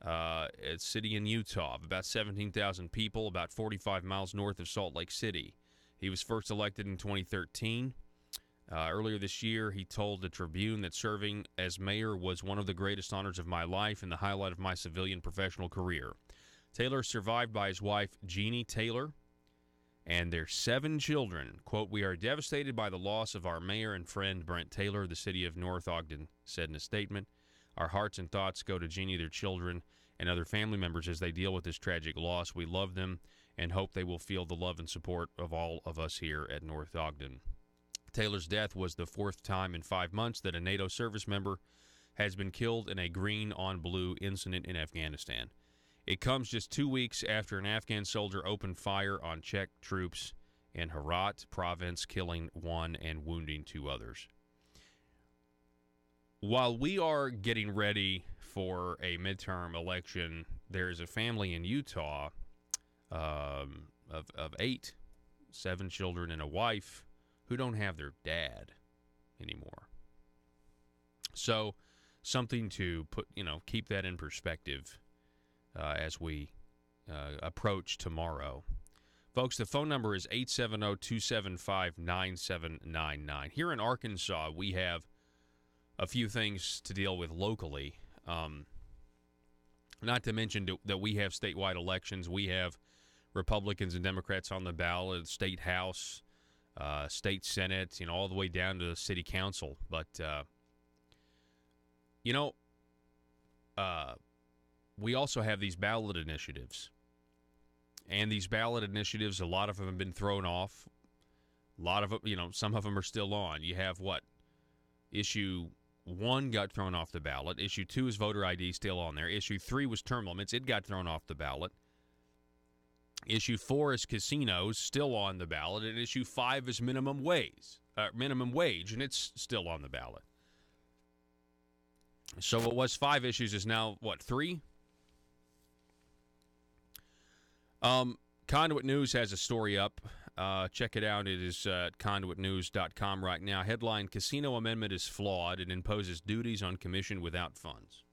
a city in Utah of about 17,000 people, about 45 miles north of Salt Lake City. He was first elected in 2013. Earlier this year, he told the Tribune that serving as mayor was one of the greatest honors of my life and the highlight of my civilian professional career. Taylor is survived by his wife, Jeannie Taylor, and their 7 children. Quote, "We are devastated by the loss of our mayor and friend, Brent Taylor," the city of North Ogden said in a statement. "Our hearts and thoughts go to Jeannie, their children, and other family members as they deal with this tragic loss. We love them and hope they will feel the love and support of all of us here at North Ogden." Taylor's death was the 4th time in 5 months that a NATO service member has been killed in a green-on-blue incident in Afghanistan. It comes just 2 weeks after an Afghan soldier opened fire on Czech troops in Herat province, killing 1 and wounding 2 others. While we are getting ready for a midterm election, there is a family in Utah of 8, 7 children and a wife who don't have their dad anymore. So something to keep that in perspective as we approach tomorrow. Folks, the phone number is 870-275-9799. Here in Arkansas, we have a few things to deal with locally. Not to mention that we have statewide elections. We have Republicans and Democrats on the ballot, state house. state senate, all the way down to the city council. But, we also have these ballot initiatives. And these ballot initiatives, a lot of them have been thrown off. A lot of them, some of them are still on. You have what? Issue 1 got thrown off the ballot. Issue 2 is voter ID, still on there. Issue 3 was term limits. It got thrown off the ballot. Issue 4 is casinos, still on the ballot. And issue 5 is minimum wage, and it's still on the ballot. So what was 5 issues is now, 3? Conduit News has a story up. Check it out. It is at conduitnews.com right now. Headline: Casino Amendment is flawed and imposes duties on commission without funds.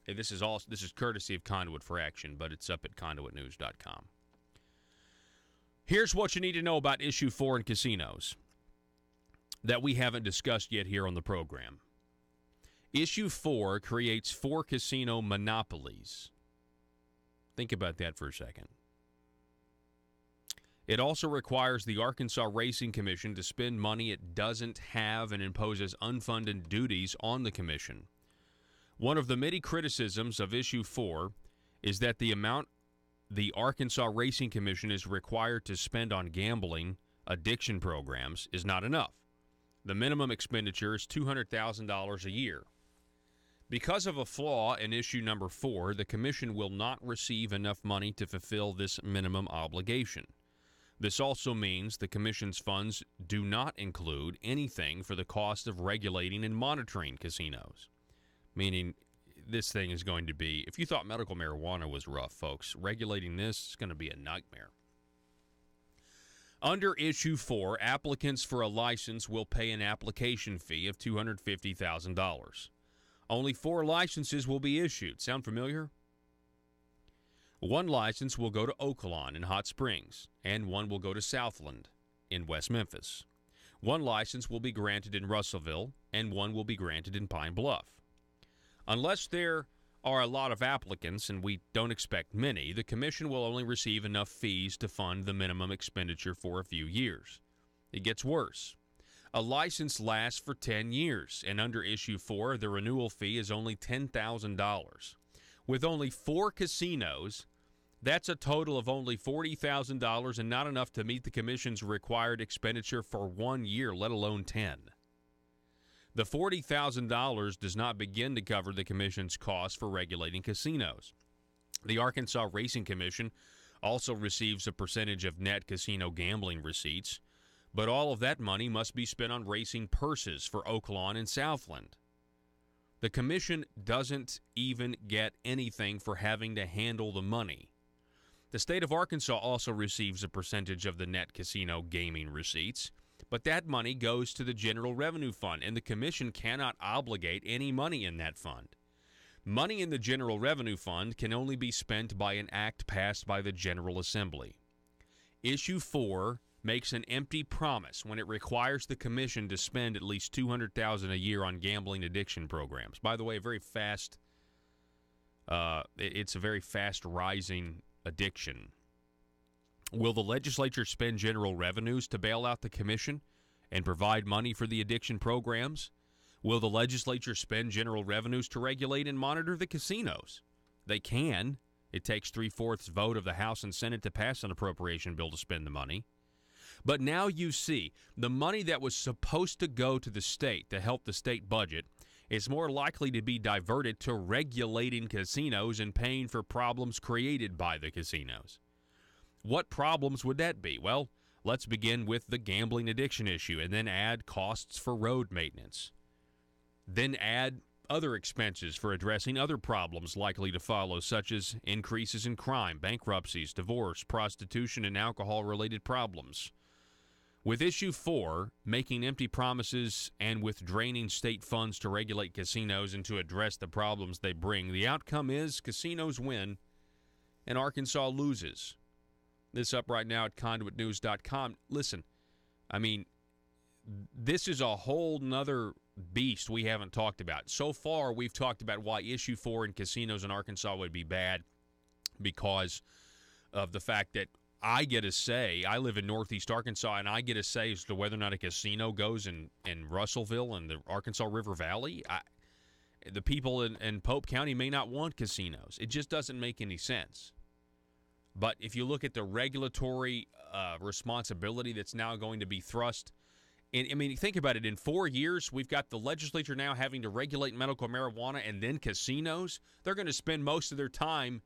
Hey, this is courtesy of Conduit for Action, but it's up at conduitnews.com. Here's what you need to know about Issue 4 in casinos that we haven't discussed yet here on the program. Issue 4 creates 4 casino monopolies. Think about that for a second. It also requires the Arkansas Racing Commission to spend money it doesn't have and imposes unfunded duties on the commission. One of the many criticisms of Issue 4 is that the amount the Arkansas Racing Commission is required to spend on gambling addiction programs is not enough. The minimum expenditure is $200,000 a year. Because of a flaw in issue number 4, the commission will not receive enough money to fulfill this minimum obligation. This also means the commission's funds do not include anything for the cost of regulating and monitoring casinos. Meaning, this thing is going to be, if you thought medical marijuana was rough, folks, regulating this is going to be a nightmare. Under Issue 4, applicants for a license will pay an application fee of $250,000. Only 4 licenses will be issued. Sound familiar? 1 license will go to Oaklawn in Hot Springs, and 1 will go to Southland in West Memphis. 1 license will be granted in Russellville, and 1 will be granted in Pine Bluff. Unless there are a lot of applicants, and we don't expect many, the commission will only receive enough fees to fund the minimum expenditure for a few years. It gets worse. A license lasts for 10 years, and under Issue 4, the renewal fee is only $10,000. With only 4 casinos, that's a total of only $40,000 and not enough to meet the commission's required expenditure for 1 year, let alone 10. The $40,000 does not begin to cover the commission's costs for regulating casinos. The Arkansas Racing Commission also receives a percentage of net casino gambling receipts, but all of that money must be spent on racing purses for Oaklawn and Southland. The commission doesn't even get anything for having to handle the money. The state of Arkansas also receives a percentage of the net casino gaming receipts, but that money goes to the General Revenue Fund, and the commission cannot obligate any money in that fund. Money in the General Revenue Fund can only be spent by an act passed by the General Assembly. Issue 4 makes an empty promise when it requires the commission to spend at least $200,000 a year on gambling addiction programs. By the way, it's a very fast rising addiction. Will the legislature spend general revenues to bail out the commission and provide money for the addiction programs? Will the legislature spend general revenues to regulate and monitor the casinos? They can. It takes 3/4 vote of the House and Senate to pass an appropriation bill to spend the money. But now you see, the money that was supposed to go to the state to help the state budget is more likely to be diverted to regulating casinos and paying for problems created by the casinos. What problems would that be? Well, let's begin with the gambling addiction issue and then add costs for road maintenance. Then add other expenses for addressing other problems likely to follow, such as increases in crime, bankruptcies, divorce, prostitution, and alcohol-related problems. With Issue 4, making empty promises and with draining state funds to regulate casinos and to address the problems they bring, the outcome is casinos win and Arkansas loses. This up right now at conduitnews.com. Listen, I mean, this is a whole nother beast we haven't talked about. So far, we've talked about why Issue 4 in casinos in Arkansas would be bad because of the fact that I get a say. I live in Northeast Arkansas, and I get a say as to whether or not a casino goes in Russellville and the Arkansas River Valley. The people in Pope County may not want casinos. It just doesn't make any sense. But if you look at the regulatory responsibility that's now going to be thrust, and I mean, think about it. In 4 years, we've got the legislature now having to regulate medical marijuana and then casinos. They're going to spend most of their time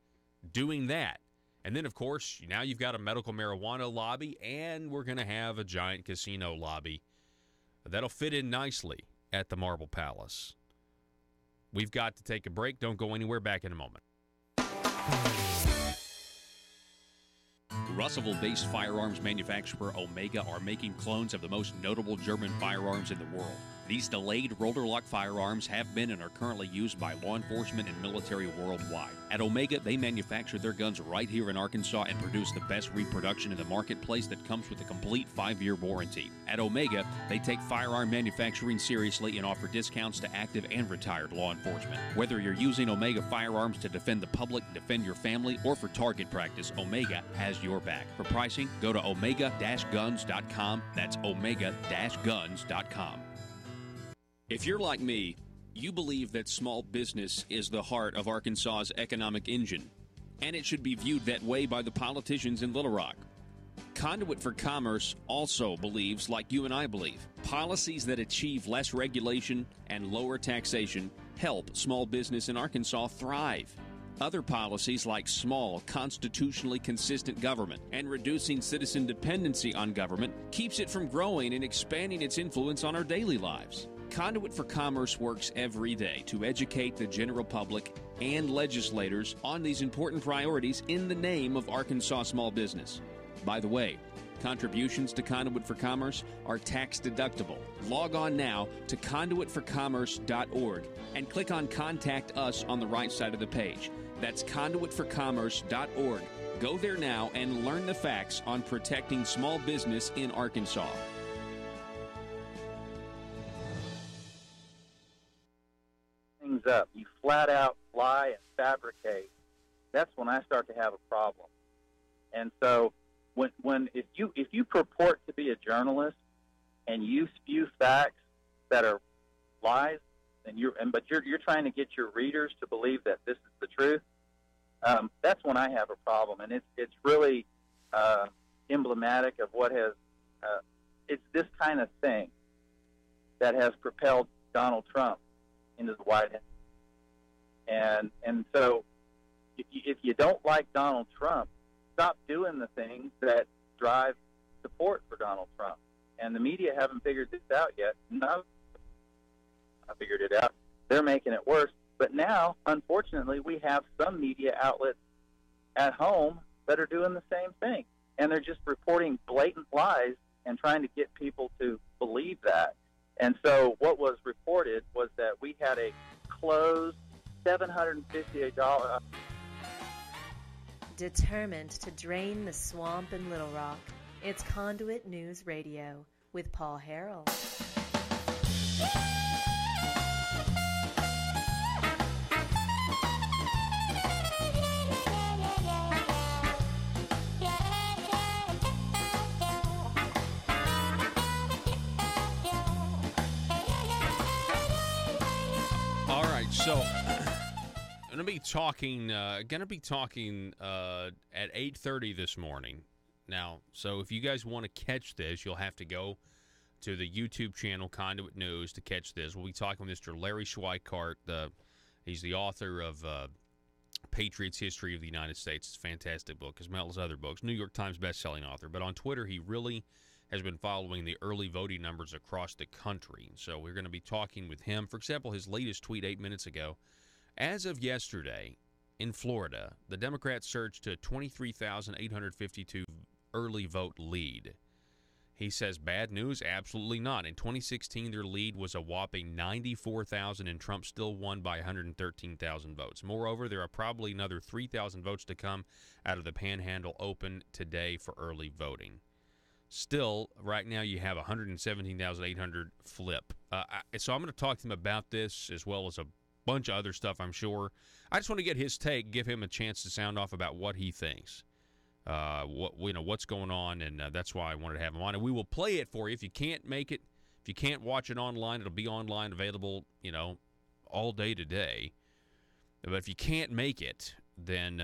doing that. And then, of course, now you've got a medical marijuana lobby, and we're going to have a giant casino lobby. That'll fit in nicely at the Marble Palace. We've got to take a break. Don't go anywhere. Back in a moment. Russellville-based firearms manufacturer Omega are making clones of the most notable German firearms in the world. These delayed rotor-lock firearms have been and are currently used by law enforcement and military worldwide. At Omega, they manufacture their guns right here in Arkansas and produce the best reproduction in the marketplace that comes with a complete 5-year warranty. At Omega, they take firearm manufacturing seriously and offer discounts to active and retired law enforcement. Whether you're using Omega firearms to defend the public, defend your family, or for target practice, Omega has your back. For pricing, go to omega-guns.com. That's omega-guns.com. If you're like me, you believe that small business is the heart of Arkansas's economic engine, and it should be viewed that way by the politicians in Little Rock. Conduit for Commerce also believes, like you and I believe, policies that achieve less regulation and lower taxation help small business in Arkansas thrive. Other policies like small, constitutionally consistent government and reducing citizen dependency on government keeps it from growing and expanding its influence on our daily lives. Conduit for Commerce works every day to educate the general public and legislators on these important priorities in the name of Arkansas small business. By the way, contributions to Conduit for Commerce are tax deductible. Log on now to conduitforcommerce.org and click on Contact Us on the right side of the page. That's conduitforcommerce.org. Go there now and learn the facts on protecting small business in Arkansas. Things up. You flat out lie and fabricate. That's when I start to have a problem. And so, if you purport to be a journalist and you spew facts that are lies, but you're trying to get your readers to believe that this is the truth, that's when I have a problem. And it's really emblematic of what has it's this kind of thing that has propelled Donald Trump into the White House. And so if you don't like Donald Trump, stop doing the things that drive support for Donald Trump. And the media haven't figured this out yet. No, I figured it out. They're making it worse. But now, unfortunately, we have some media outlets at home that are doing the same thing. And they're just reporting blatant lies and trying to get people to believe that. And so what was reported was that we had a closed $758. Determined to drain the swamp in Little Rock, it's Conduit News Radio with Paul Harrell. So, going to be talking at 8:30 this morning. Now, so if you guys want to catch this, you'll have to go to the YouTube channel Conduit News to catch this. We'll be talking with Mr. Larry Schweikart. He's the author of Patriots History of the United States. It's a fantastic book, as well as other books. New York Times best-selling author. But on Twitter, he really has been following the early voting numbers across the country. So we're going to be talking with him. For example, his latest tweet 8 minutes ago. As of yesterday, in Florida, the Democrats surged to 23,852 early vote lead. He says, bad news? Absolutely not. In 2016, their lead was a whopping 94,000, and Trump still won by 113,000 votes. Moreover, there are probably another 3,000 votes to come out of the Panhandle Open today for early voting. Still, right now you have 117,800 flip. So I'm going to talk to him about this as well as a bunch of other stuff, I'm sure. I just want to get his take, give him a chance to sound off about what he thinks. what's going on, and that's why I wanted to have him on. And we will play it for you. If you can't make it, if you can't watch it online, it'll be online, available, all day today. But if you can't make it, then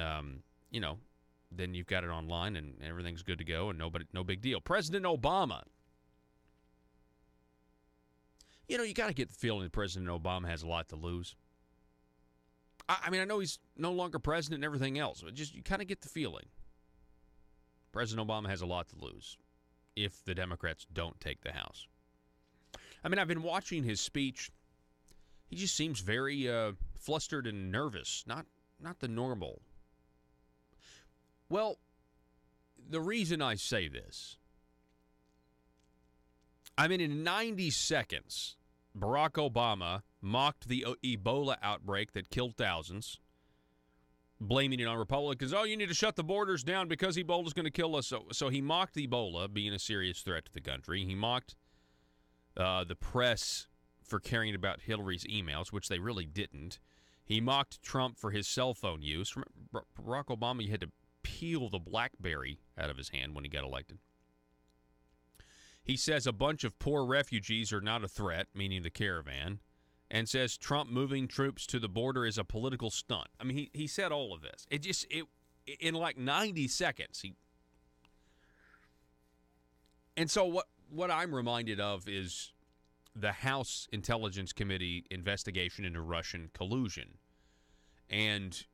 then you've got it online and everything's good to go and no big deal. President Obama. You got to get the feeling that President Obama has a lot to lose. I mean, I know he's no longer president and everything else, but just you kind of get the feeling President Obama has a lot to lose if the Democrats don't take the House. I mean, I've been watching his speech. He just seems very flustered and nervous, not the normal. Well, the reason I say this, I mean, in 90 seconds, Barack Obama mocked the Ebola outbreak that killed thousands, blaming it on Republicans. Oh, you need to shut the borders down because Ebola's going to kill us. So he mocked Ebola being a serious threat to the country. He mocked the press for caring about Hillary's emails, which they really didn't. He mocked Trump for his cell phone use. Barack Obama, you had to peel the BlackBerry out of his hand when he got elected. He says a bunch of poor refugees are not a threat, meaning the caravan, and says Trump moving troops to the border is a political stunt. I mean, he said all of this. It in like 90 seconds. And so what I'm reminded of is the House Intelligence Committee investigation into Russian collusion. And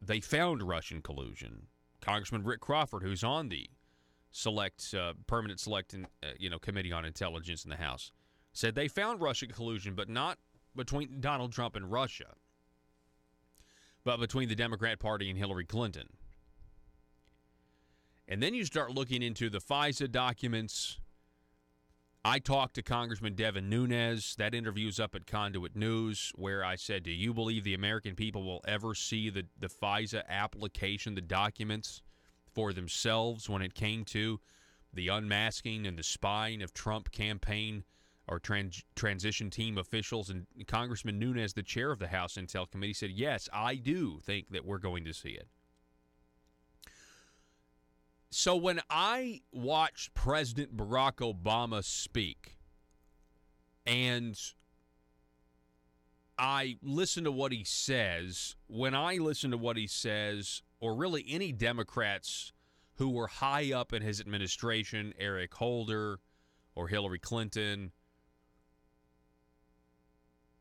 they found Russian collusion. Congressman Rick Crawford, who's on the permanent select committee on intelligence in the House, said they found Russian collusion, but not between Donald Trump and Russia, but between the Democrat Party and Hillary Clinton. And then you start looking into the FISA documents. I talked to Congressman Devin Nunes. That interview's up at Conduit News, where I said, do you believe the American people will ever see the FISA application, the documents, for themselves when it came to the unmasking and the spying of Trump campaign or transition team officials? And Congressman Nunes, the chair of the House Intel Committee, said, yes, I do think that we're going to see it. So when I watch President Barack Obama speak and I listen to what he says, when I listen to what he says, or really any Democrats who were high up in his administration, Eric Holder or Hillary Clinton,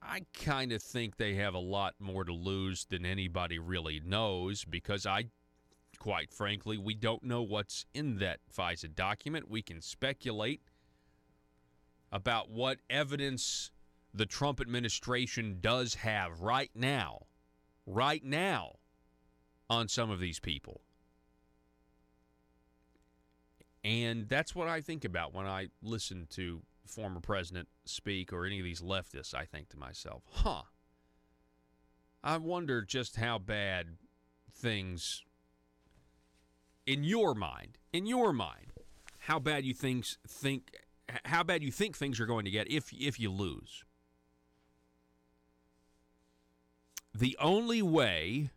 I kind of think they have a lot more to lose than anybody really knows, because quite frankly, we don't know what's in that FISA document. We can speculate about what evidence the Trump administration does have right now, on some of these people. And that's what I think about when I listen to former president speak, or any of these leftists. I think to myself, I wonder just how bad things, in your mind, how bad you think things are going to get if you lose. The only way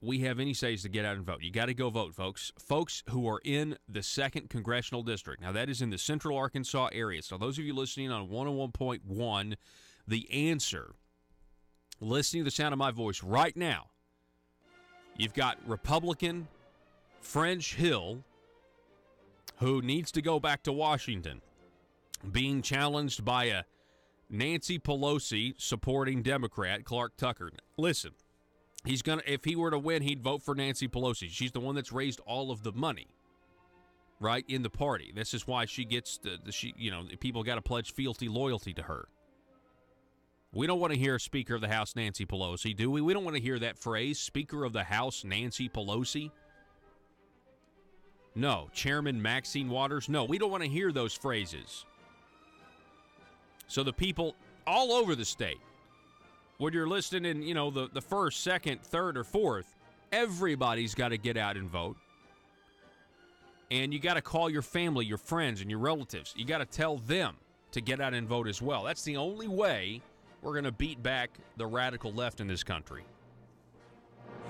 we have any say is to get out and vote. You got to go vote, folks. Folks who are in the 2nd Congressional District. Now, that is in the Central Arkansas area. So those of you listening on 101.1, The Answer, listening to the sound of my voice right now, you've got Republican French Hill, who needs to go back to Washington, being challenged by a Nancy Pelosi supporting Democrat Clark Tucker. Listen, if he were to win, he'd vote for Nancy Pelosi. She's the one that's raised all of the money, right, in the party. This is why she gets people got to pledge fealty, loyalty to her. We don't want to hear Speaker of the House Nancy Pelosi, do we? We don't want to hear that phrase, Speaker of the House Nancy Pelosi. No. Chairman Maxine Waters. No, we don't want to hear those phrases. So the people all over the state, when you're listening in, the 1st, 2nd, 3rd, or 4th, everybody's got to get out and vote. And you got to call your family, your friends, and your relatives. You got to tell them to get out and vote as well. That's the only way we're going to beat back the radical left in this country.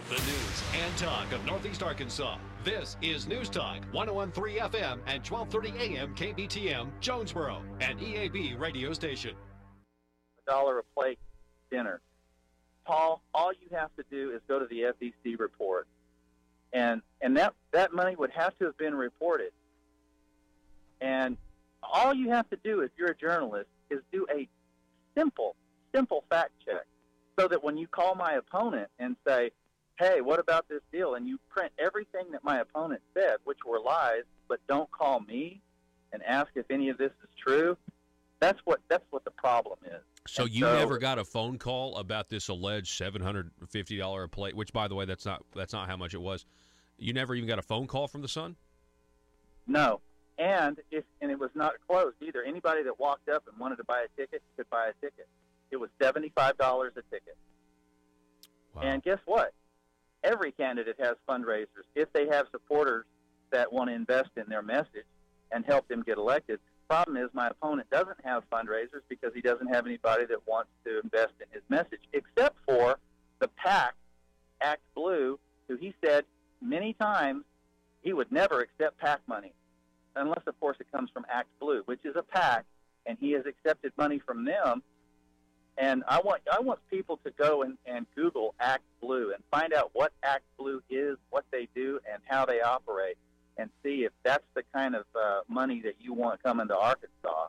The news and talk of Northeast Arkansas. This is News Talk, 101.3 FM and 12:30 AM KBTM, Jonesboro, an EAB radio station. $1 a plate dinner. Paul, all you have to do is go to the FEC report, and that money would have to have been reported. And all you have to do if you're a journalist is do a simple fact check, so that when you call my opponent and say, hey, what about this deal, and you print everything that my opponent said, which were lies, but don't call me and ask if any of this is true, that's what the problem is. So you never got a phone call about this alleged $750 a plate, which, by the way, that's not how much it was. You never even got a phone call from the Sun? No, and it was not closed either. Anybody that walked up and wanted to buy a ticket could buy a ticket. It was $75 a ticket. Wow. And guess what? Every candidate has fundraisers if they have supporters that want to invest in their message and help them get elected. Problem is, my opponent doesn't have fundraisers because he doesn't have anybody that wants to invest in his message, except for the PAC, Act Blue, who he said many times he would never accept PAC money, unless, of course, it comes from Act Blue, which is a PAC, and he has accepted money from them. And I want people to go and Google Act Blue and find out what Act Blue is, what they do, and how they operate, and see if that's the kind of money that you want coming to Arkansas.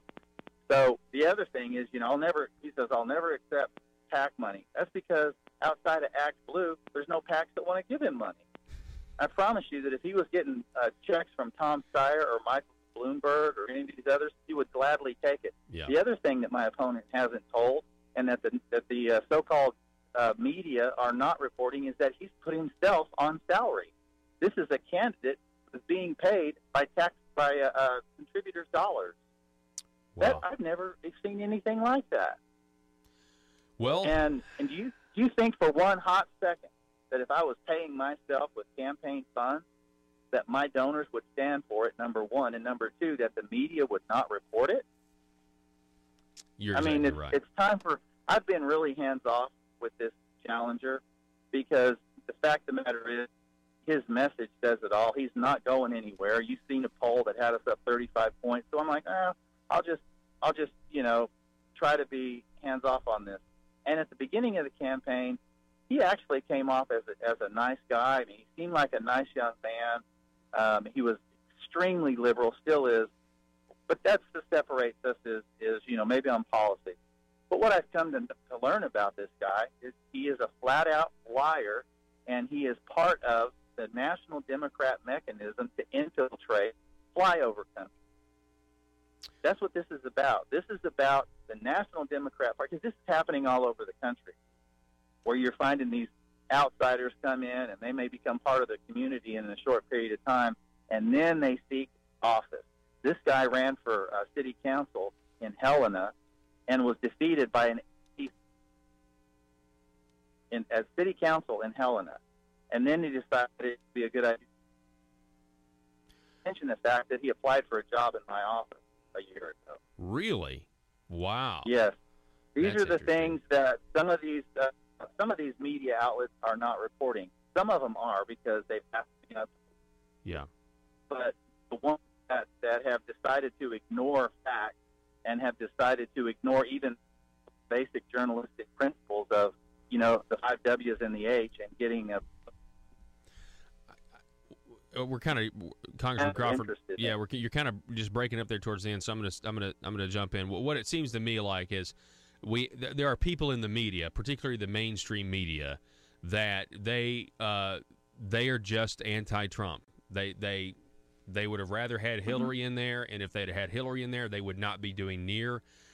So the other thing is, I'll never accept PAC money. That's because outside of Act Blue, there's no PACs that want to give him money. I promise you that if he was getting checks from Tom Steyer or Michael Bloomberg or any of these others, he would gladly take it. Yeah. The other thing that my opponent hasn't told, and that the so-called media are not reporting, is that he's put himself on salary. This is a candidate that's being paid by contributors' dollars. Wow. I've never seen anything like that. Well, and do you think for one hot second that if I was paying myself with campaign funds, that my donors would stand for it, number one, and number two, that the media would not report it? You're exactly right. It's time for. I've been really hands off with this challenger, because the fact of the matter is, his message says it all. He's not going anywhere. You've seen a poll that had us up 35 points. So I'm like, I'll just try to be hands off on this. And at the beginning of the campaign, he actually came off as a nice guy. I mean, he seemed like a nice young man. He was extremely liberal, still is. But that's what separates us is maybe on policy. But what I've come to learn about this guy is he is a flat-out liar, and he is part of the National Democrat mechanism to infiltrate flyover country. That's what this is about. This is about the National Democrat Party, because this is happening all over the country, where you're finding these outsiders come in, and they may become part of the community in a short period of time, and then they seek office. This guy ran for city council in Helena and was defeated by as city council in Helena. And then he decided it would be a good idea to mention the fact that he applied for a job in my office a year ago. Really? Wow. Yes. These That's are the things that some of these media outlets are not reporting. Some of them are because they've asked me up. Yeah. But the ones that have decided to ignore facts and have decided to ignore even basic journalistic principles of, the 5 W's and the H, and getting a we're kind of Congressman Crawford. Yeah, you're kind of just breaking up there towards the end. So I'm gonna jump in. What it seems to me like is there are people in the media, particularly the mainstream media, that they are just anti-Trump. They would have rather had Hillary in there, and if they'd had Hillary in there, they would not be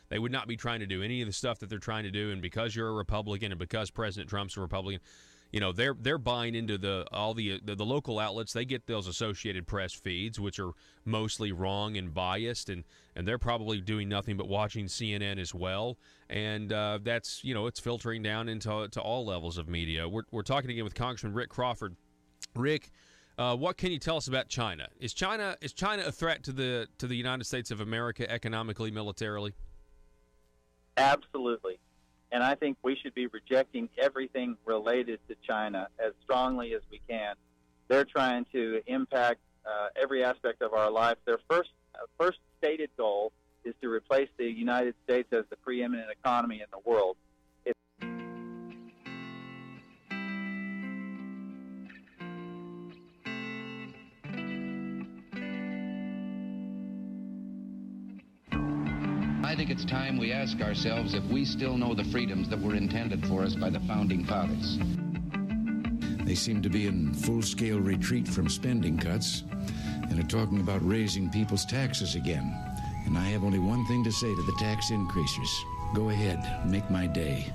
they would not be trying to do any of the stuff that they're trying to do. And because you're a Republican and because President Trump's a Republican, they're buying into all the local outlets. They get those Associated Press feeds, which are mostly wrong and biased, and they're probably doing nothing but watching CNN as well. And that's it's filtering down into all levels of media. We're talking again with Congressman Rick Crawford. Rick, what can you tell us about China? Is China a threat to the United States of America economically, militarily? Absolutely. And I think we should be rejecting everything related to China as strongly as we can. They're trying to impact every aspect of our life. Their first stated goal is to replace the United States as the preeminent economy in the world. I think it's time we ask ourselves if we still know the freedoms that were intended for us by the Founding Fathers. They seem to be in full-scale retreat from spending cuts and are talking about raising people's taxes again. And I have only one thing to say to the tax increasers. Go ahead, make my day.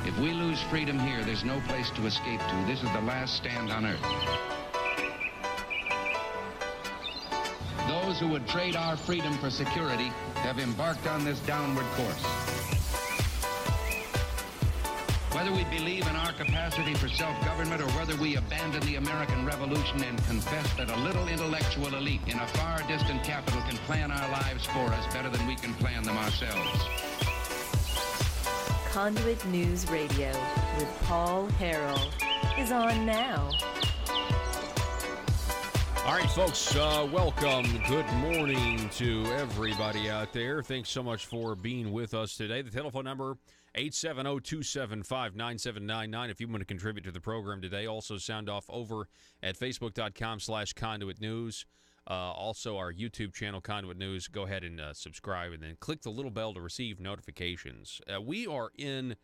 If we lose freedom here, there's no place to escape to. This is the last stand on earth. Those who would trade our freedom for security have embarked on this downward course. Whether we believe in our capacity for self-government or whether we abandon the American Revolution and confess that a little intellectual elite in a far distant capital can plan our lives for us better than we can plan them ourselves. Conduit News Radio with Paul Harrell is on now. All right, folks, welcome. Good morning to everybody out there. Thanks so much for being with us today. The telephone number, 870-275-9799. If you want to contribute to the program today, also sound off over at facebook.com/Conduit News. Also, our YouTube channel, Conduit News. Go ahead and subscribe and then click the little bell to receive notifications. We are in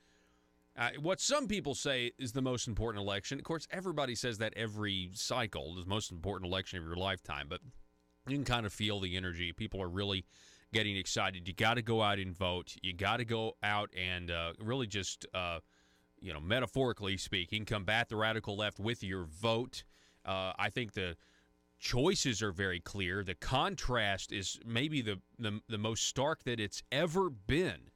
what some people say is the most important election. Of course, everybody says that every cycle is the most important election of your lifetime, but you can kind of feel the energy. People are really getting excited. You got to go out and vote. You got to go out and really just, metaphorically speaking, combat the radical left with your vote. I think the choices are very clear. The contrast is maybe the most stark that it's ever been.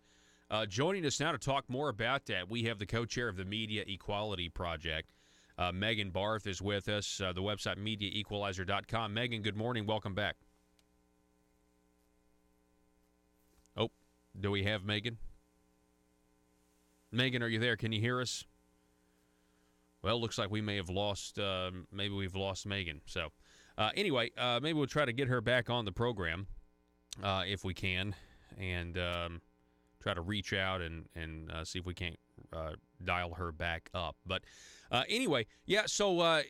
Joining us now to talk more about that, we have the co-chair of the Media Equality Project. Megan Barth is with us, the website MediaEqualizer.com. Megan, good morning. Welcome back. Oh, do we have Megan? Megan, are you there? Can you hear us? Well, looks like we may have lost, maybe we've lost Megan. So anyway, maybe we'll try to get her back on the program if we can, and try to reach out and see if we can't dial her back up. But anyway, yeah, so let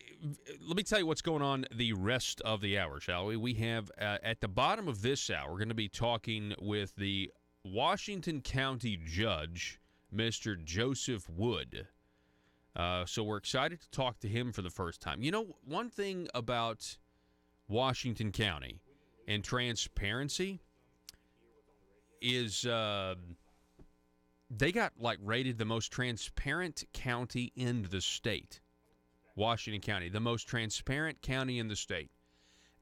me tell you what's going on the rest of the hour, shall we? We have, at the bottom of this hour, we're going to be talking with the Washington County Judge, Mr. Joseph Wood. So we're excited to talk to him for the first time. You know, one thing about Washington County and transparency is they got rated the most transparent county in the state. Washington County, the most transparent county in the state.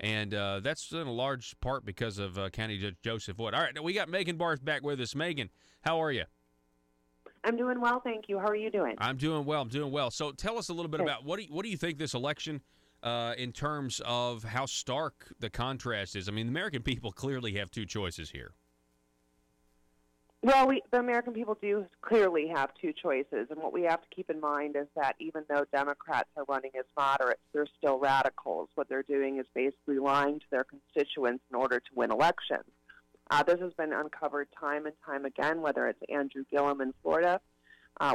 And that's in a large part because of County Judge Joseph Wood. All right, now we got Megan Barth back with us. Megan, how are you? I'm doing well, thank you. How are you doing? I'm doing well. So tell us a little bit about what do you think this election in terms of how stark the contrast is? I mean, the American people clearly have two choices here. Well, the American people do clearly have two choices, and what we have to keep in mind is that even though Democrats are running as moderates, they're still radicals. What they're doing is basically lying to their constituents in order to win elections. This has been uncovered time and time again, whether it's Andrew Gillum in Florida,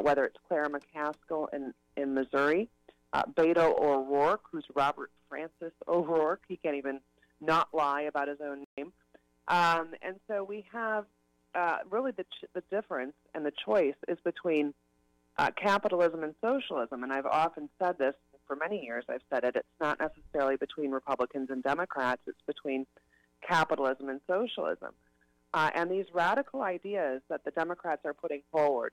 whether it's Claire McCaskill in Missouri, Beto O'Rourke, who's Robert Francis O'Rourke. He can't even not lie about his own name. And so we have really the difference and the choice is between capitalism and socialism. And I've often said this for many years. I've said it. It's not necessarily between Republicans and Democrats. It's between capitalism and socialism. And these radical ideas that the Democrats are putting forward,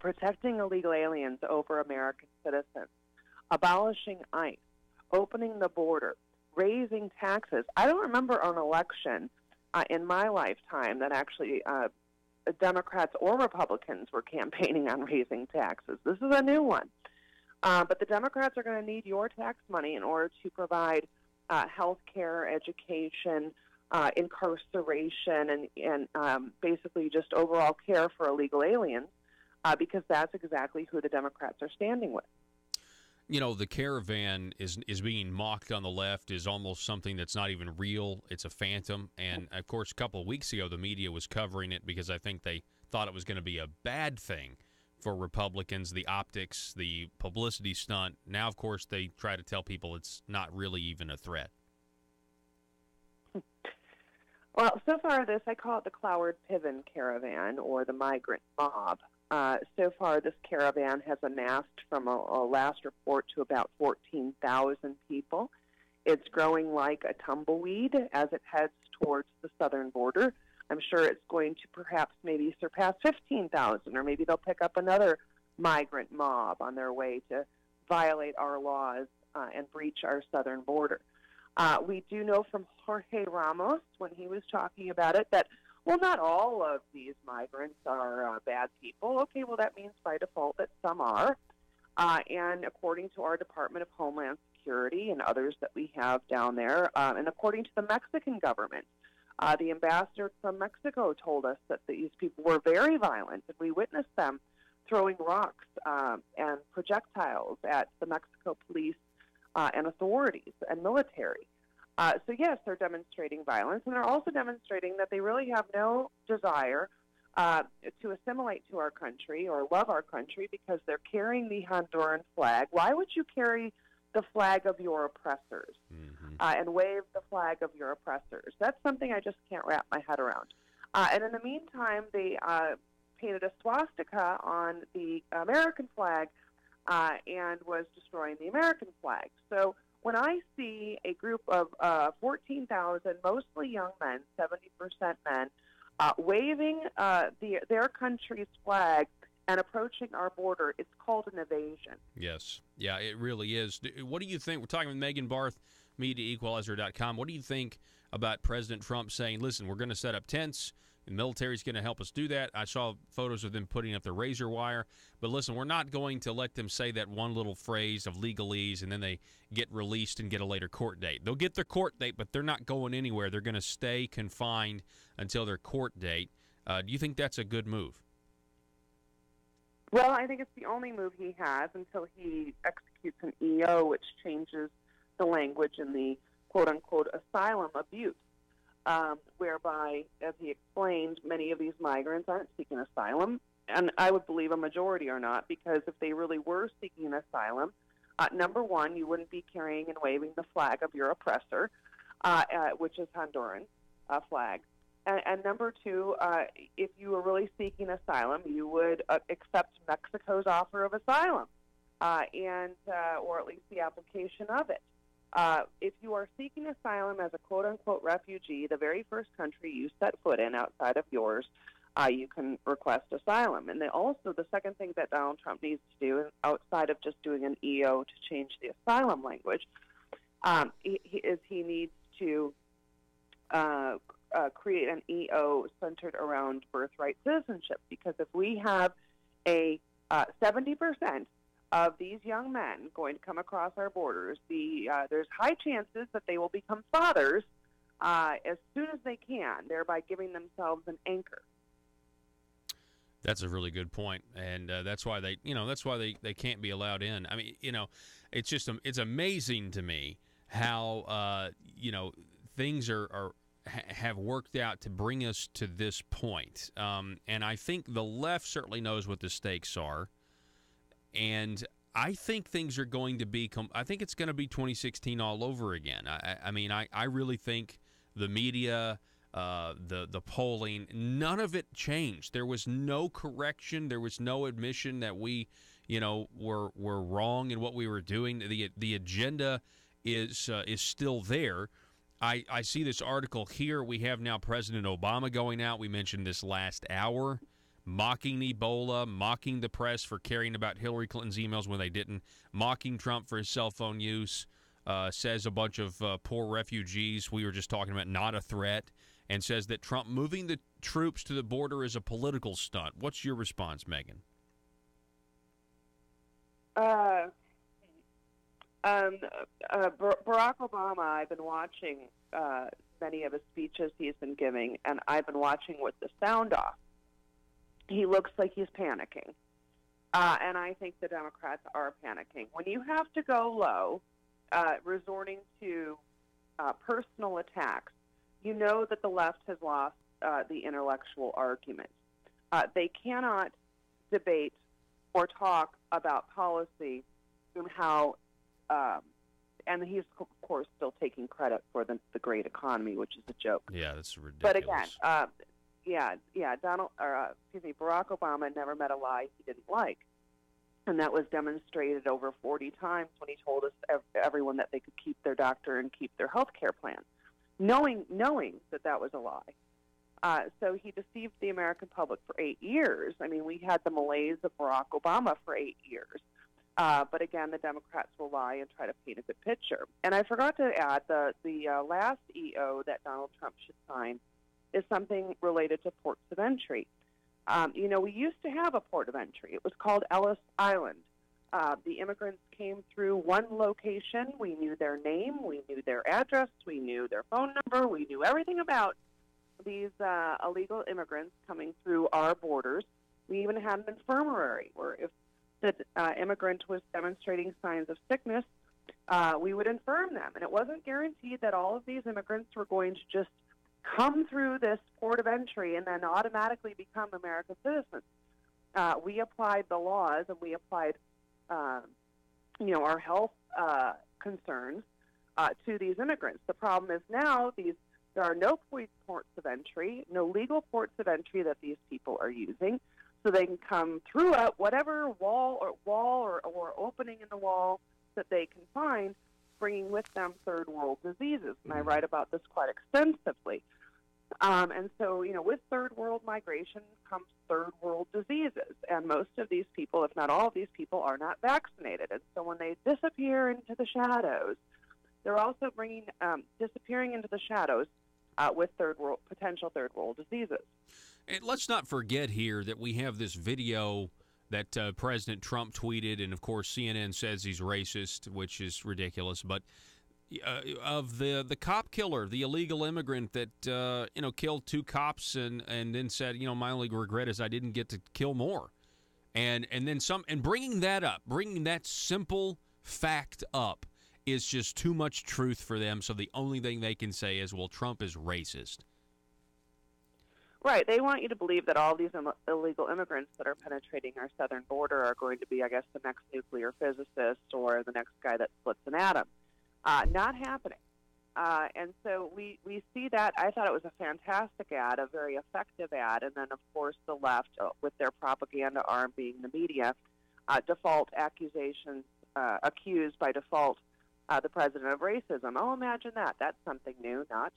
protecting illegal aliens over American citizens, abolishing ICE, opening the border, raising taxes. I don't remember an election in my lifetime that actually Democrats or Republicans were campaigning on raising taxes. This is a new one. But the Democrats are going to need your tax money in order to provide health care, education, incarceration and basically just overall care for illegal aliens, because that's exactly who the Democrats are standing with. You know, the caravan is being mocked on the left is almost something that's not even real. It's a phantom. And, of course, a couple of weeks ago, the media was covering it because I think they thought it was going to be a bad thing for Republicans, the optics, the publicity stunt. Now, of course, they try to tell people it's not really even a threat. Well, so far I call it the Cloward Piven caravan, or the migrant mob. So far, this caravan has amassed, from a last report, to about 14,000 people. It's growing like a tumbleweed as it heads towards the southern border. I'm sure it's going to perhaps maybe surpass 15,000, or maybe they'll pick up another migrant mob on their way to violate our laws and breach our southern border. We do know from Jorge Ramos, when he was talking about it, that, well, not all of these migrants are bad people. Okay, well, that means by default that some are. And according to our Department of Homeland Security and others that we have down there, and according to the Mexican government, the ambassador from Mexico told us that these people were very violent, and we witnessed them throwing rocks and projectiles at the Mexico police and authorities and military. So, yes, they're demonstrating violence, and they're also demonstrating that they really have no desire to assimilate to our country or love our country, because they're carrying the Honduran flag. Why would you carry the flag of your oppressors and wave the flag of your oppressors? That's something I just can't wrap my head around. And in the meantime, they painted a swastika on the American flag and was destroying the American flag. So when I see a group of 14,000, mostly young men, 70% men, waving their country's flag and approaching our border, it's called an invasion. Yes. Yeah, it really is. What do you think? We're talking with Megan Barth, MediaEqualizer.com. What do you think about President Trump saying, listen, we're going to set up tents, the military's going to help us do that? I saw photos of them putting up the razor wire. But listen, we're not going to let them say that one little phrase of legalese and then they get released and get a later court date. They'll get their court date, but they're not going anywhere. They're going to stay confined until their court date. Do you think that's a good move? Well, I think it's the only move he has until he executes an EO, which changes the language in the quote-unquote asylum abuse, whereby, as he explained, many of these migrants aren't seeking asylum, and I would believe a majority are not, because if they really were seeking asylum, number one, you wouldn't be carrying and waving the flag of your oppressor, which is Honduran flag. And number two, if you were really seeking asylum, you would accept Mexico's offer of asylum, or at least the application of it. If you are seeking asylum as a quote-unquote refugee, the very first country you set foot in outside of yours, you can request asylum. And then also, the second thing that Donald Trump needs to do, outside of just doing an EO to change the asylum language, he needs to create an EO centered around birthright citizenship. Because if we have a 70% of these young men going to come across our borders, there's high chances that they will become fathers as soon as they can, thereby giving themselves an anchor. That's a really good point, and that's why they can't be allowed in. I mean, it's just it's amazing to me how things have worked out to bring us to this point. And I think the left certainly knows what the stakes are. And I think things are going to be I think it's going to be 2016 all over again. I really think the media, the polling, none of it changed. There was no correction. There was no admission that we, were wrong in what we were doing. The agenda is still there. I see this article here. We have now President Obama going out. We mentioned this last hour, mocking Ebola, mocking the press for caring about Hillary Clinton's emails when they didn't, mocking Trump for his cell phone use, says a bunch of poor refugees we were just talking about not a threat, and says that Trump moving the troops to the border is a political stunt. What's your response, Megan? Barack Obama, I've been watching many of his speeches he's been giving, and I've been watching with the sound off, he looks like he's panicking. And I think the Democrats are panicking. When you have to go low, resorting to personal attacks, you know that the left has lost the intellectual argument. They cannot debate or talk about policy and how, and he's, of course, still taking credit for the great economy, which is a joke. Yeah, that's ridiculous. But again, Barack Obama never met a lie he didn't like. And that was demonstrated over 40 times when he told us, everyone, that they could keep their doctor and keep their health care plan, knowing that was a lie. So he deceived the American public for 8 years. I mean, we had the malaise of Barack Obama for 8 years. But again, the Democrats will lie and try to paint a good picture. And I forgot to add, the last EO that Donald Trump should sign is something related to ports of entry. We used to have a port of entry. It was called Ellis Island. The immigrants came through one location. We knew their name. We knew their address. We knew their phone number. We knew everything about these illegal immigrants coming through our borders. We even had an infirmary where if the immigrant was demonstrating signs of sickness, we would infirm them. And it wasn't guaranteed that all of these immigrants were going to just come through this port of entry and then automatically become American citizens. We applied the laws, and we applied, our health concerns to these immigrants. The problem is now there are no ports of entry, no legal ports of entry that these people are using, so they can come through whatever wall or opening in the wall that they can find, bringing with them third world diseases. And I write about this quite extensively. And so, with third world migration comes third world diseases. And most of these people, if not all of these people, are not vaccinated. And so when they disappear into the shadows, they're also disappearing into the shadows with potential third world diseases. And let's not forget here that we have this video that President Trump tweeted, and of course CNN says he's racist, which is ridiculous. But of the cop killer, the illegal immigrant that killed 2 cops and then said, my only regret is I didn't get to kill more, and then some. And bringing that simple fact up is just too much truth for them. So the only thing they can say is, well, Trump is racist. Right. They want you to believe that all these illegal immigrants that are penetrating our southern border are going to be, I guess, the next nuclear physicist or the next guy that splits an atom. Not happening. And so we see that. I thought it was a fantastic ad, a very effective ad. And then, of course, the left, with their propaganda arm being the media, default accusations, accused by default the president of racism. Oh, imagine that. That's something new, not.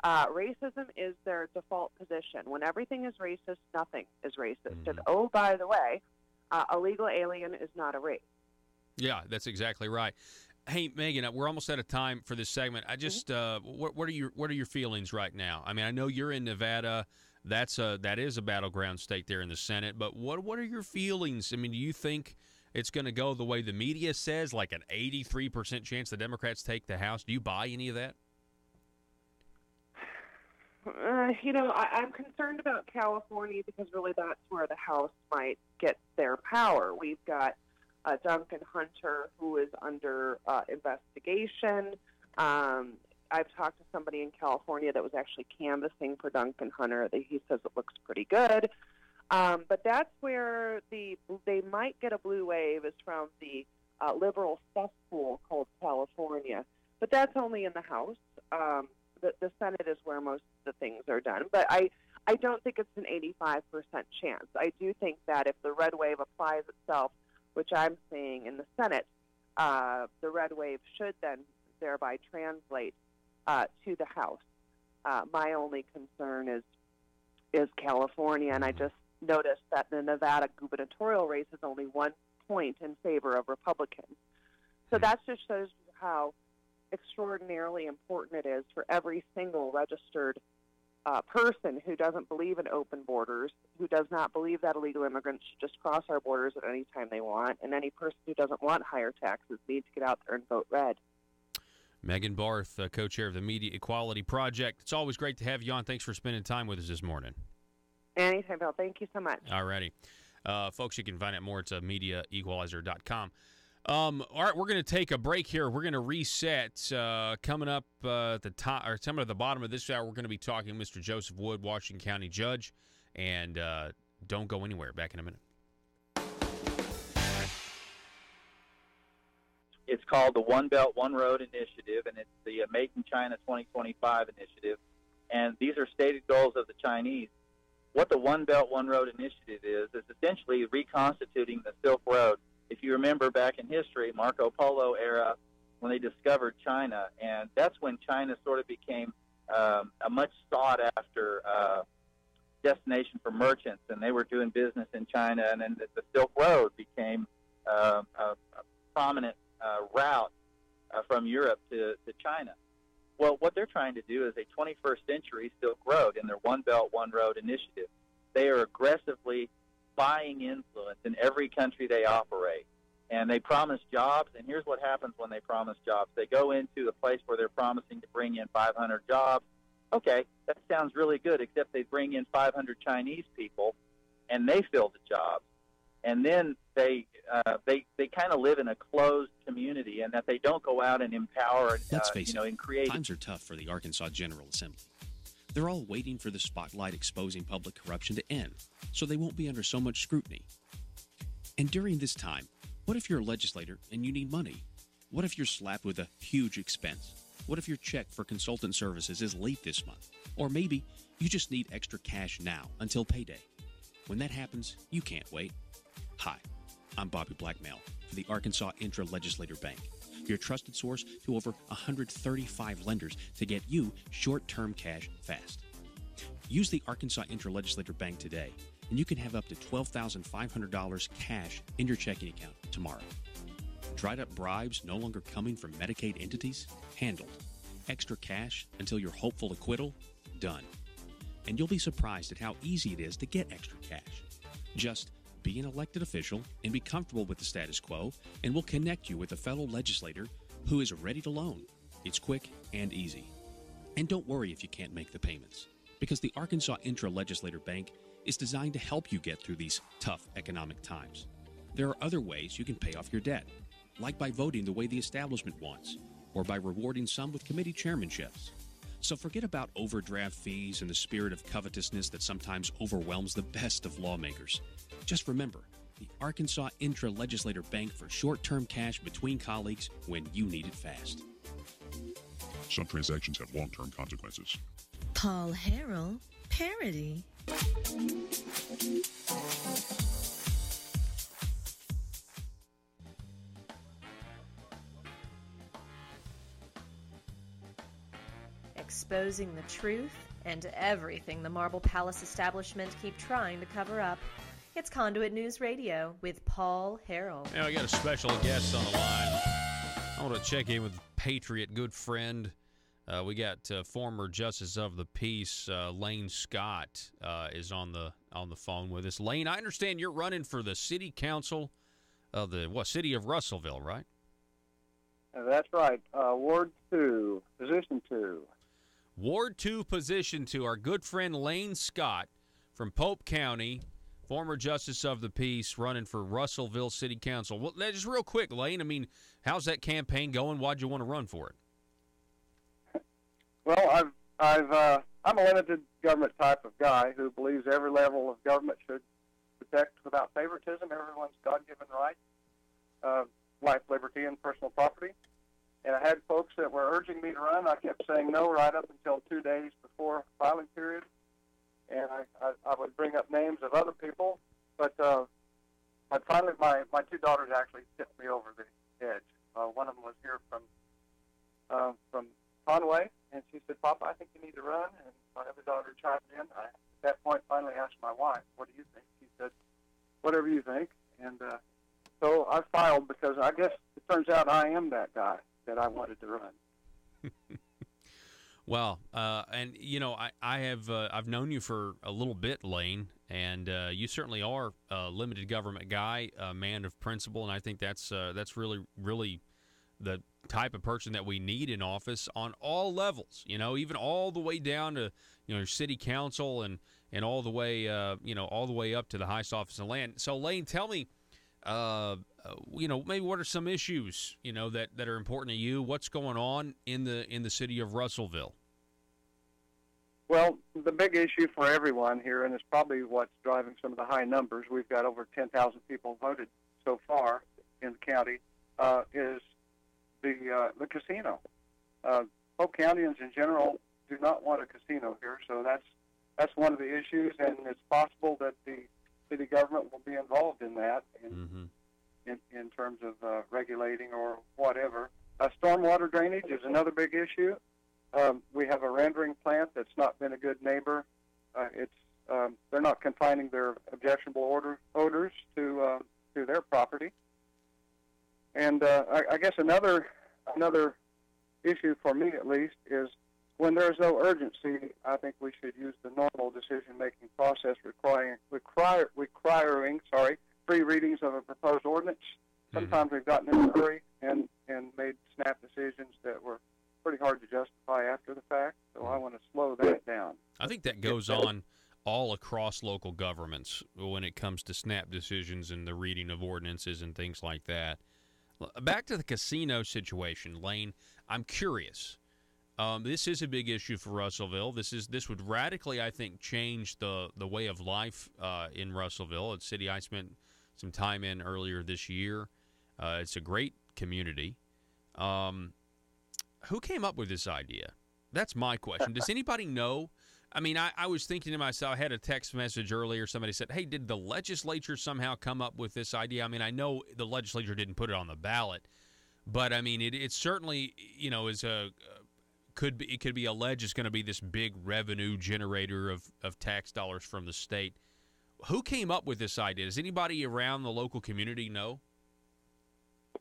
Racism is their default position. When everything is racist, nothing is racist. Mm-hmm. And, oh, by the way, illegal alien is not a race. Yeah, that's exactly right. Hey, Megan, we're almost out of time for this segment. I just, what are your feelings right now? I mean, I know you're in Nevada. That is a battleground state there in the Senate. But what are your feelings? I mean, do you think it's going to go the way the media says, like an 83% chance the Democrats take the House? Do you buy any of that? I'm concerned about California because really that's where the House might get their power. We've got Duncan Hunter, who is under investigation. I've talked to somebody in California that was actually canvassing for Duncan Hunter. He says it looks pretty good. But that's where they might get a blue wave is from the liberal cesspool called California. But that's only in the House. The Senate is where most of the things are done. But I don't think it's an 85% chance. I do think that if the red wave applies itself, which I'm seeing in the Senate, the red wave should then thereby translate to the House. My only concern is California, and I just noticed that the Nevada gubernatorial race is only 1 point in favor of Republicans. So that just shows you how extraordinarily important it is for every single registered person who doesn't believe in open borders, who does not believe that illegal immigrants should just cross our borders at any time they want, and any person who doesn't want higher taxes needs to get out there and vote red. Megan Barth, co-chair of the Media Equality Project. It's always great to have you on. Thanks for spending time with us this morning. Anytime, Bill. Thank you so much. All righty. Folks, you can find out more at MediaEqualizer.com. All right, we're going to take a break here. We're going to reset. Coming up at the top, or coming at the bottom of this hour, we're going to be talking to Mr. Joseph Wood, Washington County Judge. And don't go anywhere. Back in a minute. It's called the One Belt, One Road Initiative, and it's the Make in China 2025 initiative. And these are stated goals of the Chinese. What the One Belt, One Road initiative is essentially reconstituting the Silk Road. If you remember back in history, Marco Polo era, when they discovered China, and that's when China sort of became a much sought-after destination for merchants, and they were doing business in China, and then the Silk Road became a prominent route from Europe to China. Well, what they're trying to do is a 21st century Silk Road in their One Belt, One Road initiative. They are aggressively buying influence in every country they operate. And they promise jobs, and here's what happens when they promise jobs. They go into the place where they're promising to bring in 500 jobs. Okay, that sounds really good, except they bring in 500 Chinese people, and they fill the jobs. And then they kind of live in a closed community, and that they don't go out and empower. Let's face it, and create. Times are tough for the Arkansas General Assembly. They're all waiting for the spotlight exposing public corruption to end, so they won't be under so much scrutiny. And during this time, what if you're a legislator and you need money? What if you're slapped with a huge expense? What if your check for consultant services is late this month? Or maybe you just need extra cash now until payday. When that happens, you can't wait. Hi, I'm Bobby Blackmail for the Arkansas Intra-Legislator Bank, your trusted source to over 135 lenders to get you short-term cash fast. Use the Arkansas Intra-Legislator Bank today, and you can have up to $12,500 cash in your checking account tomorrow. Dried-up bribes no longer coming from Medicaid entities? Handled. Extra cash until your hopeful acquittal? Done. And you'll be surprised at how easy it is to get extra cash. Just be an elected official and be comfortable with the status quo, and we'll connect you with a fellow legislator who is ready to loan. It's quick and easy. And don't worry if you can't make the payments, because the Arkansas Intra-Legislator Bank is designed to help you get through these tough economic times. There are other ways you can pay off your debt, like by voting the way the establishment wants, or by rewarding some with committee chairmanships. So forget about overdraft fees and the spirit of covetousness that sometimes overwhelms the best of lawmakers. Just remember, the Arkansas Intra-Legislator Bank for short-term cash between colleagues when you need it fast. Some transactions have long-term consequences. Paul Harrell, parody. Exposing the truth and everything the Marble Palace establishment keep trying to cover up. It's Conduit News Radio with Paul Harrell. Now we got a special guest on the line. I want to check in with Patriot, good friend. We got former Justice of the Peace Lane Scott is on the phone with us. Lane, I understand you're running for the city council of the city of Russellville, right? That's right. Ward 2, position 2. Ward 2, position 2. Our good friend Lane Scott from Pope County, former Justice of the Peace, running for Russellville City Council. Well, just real quick, Lane, I mean, how's that campaign going? Why'd you want to run for it? Well, I'm a limited government type of guy who believes every level of government should protect without favoritism everyone's God-given right, life, liberty, and personal property. And I had folks that were urging me to run. I kept saying no right up until 2 days before filing period. And I would bring up names of other people. But finally, my two daughters actually tipped me over the edge. One of them was here from Conway, and she said, "Papa, I think you need to run." And my other daughter chimed in. I, at that point, finally asked my wife, "What do you think?" She said, "Whatever you think." And so I filed because I guess it turns out I am that guy that I wanted to run. Well, and you know, I have I've known you for a little bit, Lane, and you certainly are a limited government guy, a man of principle, and I think that's really the type of person that we need in office on all levels, even all the way down to, city council and all the way, all the way up to the highest office in the land. So, Lane, tell me, maybe what are some issues, that are important to you? What's going on in the city of Russellville? Well, the big issue for everyone here, and it's probably what's driving some of the high numbers, we've got over 10,000 people voted so far in the county, is the casino. Polk Countyans in general do not want a casino here, so that's one of the issues, and it's possible that the city government will be involved in that in terms of regulating or whatever. Stormwater drainage is another big issue. We have a rendering plant that's not been a good neighbor. They're not confining their objectionable odors to their property. And I guess another issue for me, at least, is when there's no urgency, I think we should use the normal decision-making process requiring 3 readings of a proposed ordinance. Sometimes we've gotten in a hurry and made snap decisions that were pretty hard to justify after the fact, so I want to slow that down. I think that goes on all across local governments when it comes to snap decisions and the reading of ordinances and things like that. Back to the casino situation, Lane, I'm curious. This is a big issue for Russellville. This would radically, I think, change the way of life in Russellville. It's a city I spent some time in earlier this year. It's a great community. Who came up with this idea? That's my question. Does anybody know? I mean, I was thinking to myself, I had a text message earlier. Somebody said, hey, did the legislature somehow come up with this idea? I mean, I know the legislature didn't put it on the ballot, but, I mean, it certainly, is it could be alleged it's going to be this big revenue generator of tax dollars from the state. Who came up with this idea? Does anybody around the local community know?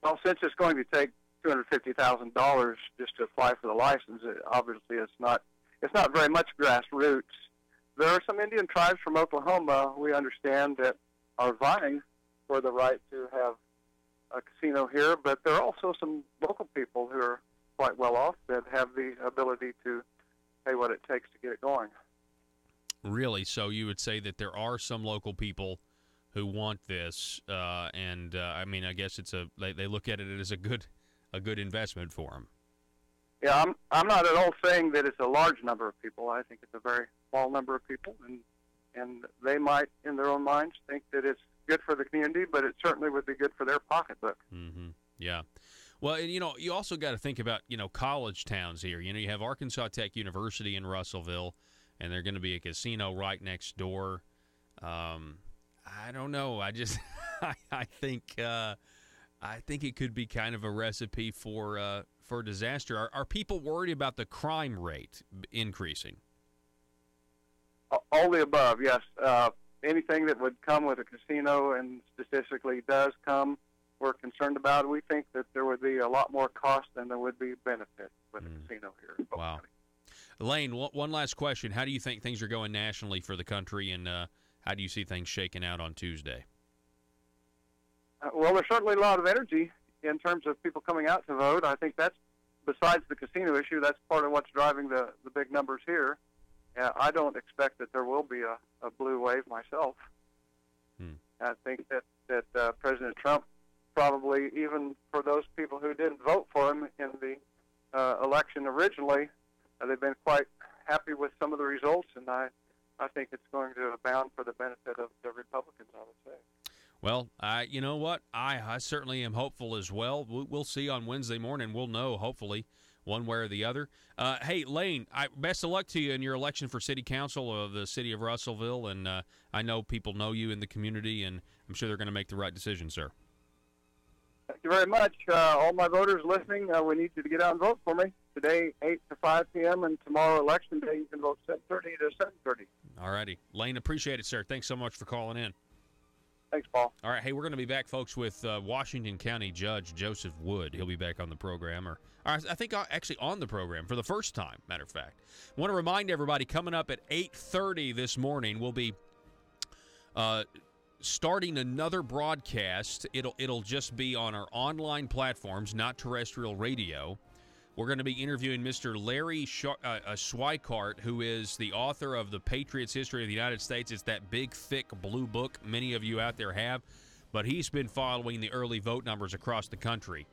Well, since it's going to take $250,000 just to apply for the license, obviously it's not very much grassroots. There are some Indian tribes from Oklahoma, we understand, that are vying for the right to have a casino here, but there are also some local people who are quite well off that have the ability to pay what it takes to get it going. Really? So you would say that there are some local people who want this, and I mean, I guess they look at it as a good investment for them. Yeah, I'm not at all saying that it's a large number of people. I think it's a very small number of people, and they might, in their own minds, think that it's good for the community, but it certainly would be good for their pocketbook. Mm-hmm. Yeah. Well, and, you also got to think about, college towns here. You have Arkansas Tech University in Russellville, and there's going to be a casino right next door. I don't know. I just I think it could be kind of a recipe for disaster. Are people worried about the crime rate increasing? All the above, yes. Anything that would come with a casino, and statistically does come, we're concerned about. We think that there would be a lot more cost than there would be benefit with a casino here. Wow. Lane, one last question. How do you think things are going nationally for the country, and how do you see things shaking out on Tuesday? Well, there's certainly a lot of energy in terms of people coming out to vote. I think that's, besides the casino issue, that's part of what's driving the big numbers here. I don't expect that there will be a blue wave myself. I think that President Trump probably, even for those people who didn't vote for him in the election originally, they've been quite happy with some of the results, and I think it's going to abound for the benefit of the Republicans, I would say. Well, you know what? I certainly am hopeful as well. We'll see on Wednesday morning. We'll know, hopefully, one way or the other. Hey, Lane, best of luck to you in your election for city council of the city of Russellville, and I know people know you in the community, and I'm sure they're going to make the right decision, sir. Thank you very much. All my voters listening, we need you to get out and vote for me. Today, 8 to 5 p.m., and tomorrow, Election Day, you can vote 7:30 to 7:30. All righty. Lane, appreciate it, sir. Thanks so much for calling in. Thanks, Paul. All right, hey, we're going to be back, folks, with Washington County Judge Joseph Wood. He'll be back on the program, or I think actually on the program for the first time, matter of fact. I want to remind everybody, coming up at 8:30 this morning, we'll be starting another broadcast. It'll just be on our online platforms, not terrestrial radio. We're going to be interviewing Mr. Larry Schweikart, who is the author of The Patriots' History of the United States. It's that big, thick blue book many of you out there have. But he's been following the early vote numbers across the country.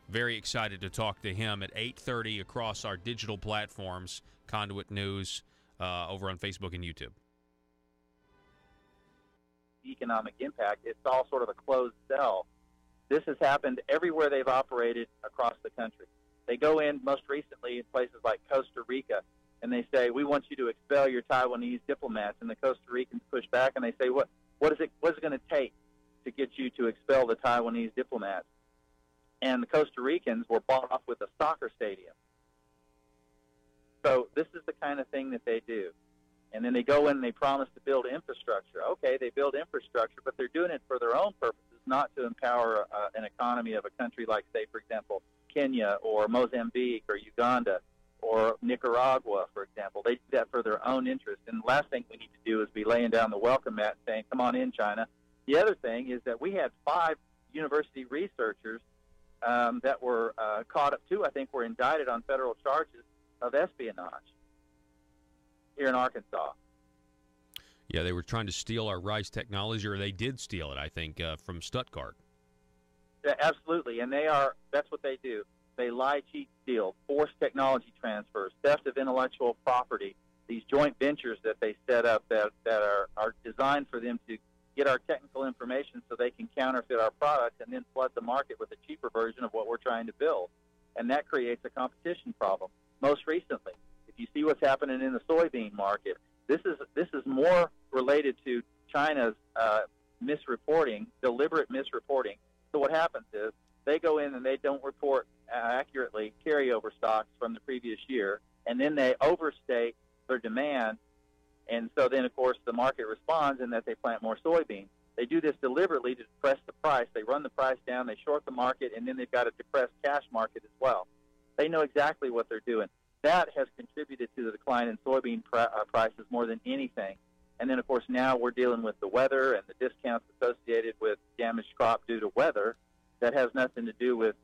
Very excited to talk to him at 8:30 across our digital platforms, Conduit News, over on Facebook and YouTube. Economic impact, it's all sort of a closed cell. This has happened everywhere they've operated across the country. They go in most recently in places like Costa Rica, and they say, we want you to expel your Taiwanese diplomats. And the Costa Ricans push back, and they say, what is it going to take to get you to expel the Taiwanese diplomats? And the Costa Ricans were bought off with a soccer stadium. So this is the kind of thing that they do. And then they go in and they promise to build infrastructure. Okay, they build infrastructure, but they're doing it for their own purposes, not to empower an economy of a country like, say, for example, Kenya or Mozambique or Uganda or Nicaragua, for example. They do that for their own interest. And the last thing we need to do is be laying down the welcome mat saying, come on in, China. The other thing is that we had 5 university researchers that were caught up, too, I think, were indicted on federal charges of espionage here in Arkansas. Yeah, they were trying to steal our rice technology, or they did steal it, I think, from Stuttgart. Yeah, absolutely, and that's what they do. They lie, cheat, steal, forced technology transfers, theft of intellectual property, these joint ventures that they set up that are designed for them to get our technical information so they can counterfeit our products and then flood the market with a cheaper version of what we're trying to build. And that creates a competition problem. Most recently, if you see what's happening in the soybean market, this is more related to China's misreporting, deliberate misreporting. So what happens is they go in and they don't report accurately carryover stocks from the previous year, and then they overstate their demand, and so then, of course, the market responds in that they plant more soybeans. They do this deliberately to depress the price. They run the price down, they short the market, and then they've got a depressed cash market as well. They know exactly what they're doing. That has contributed to the decline in soybean prices more than anything. And then, of course, now we're dealing with the weather and the discounts associated with damaged crop due to weather. That has nothing to do with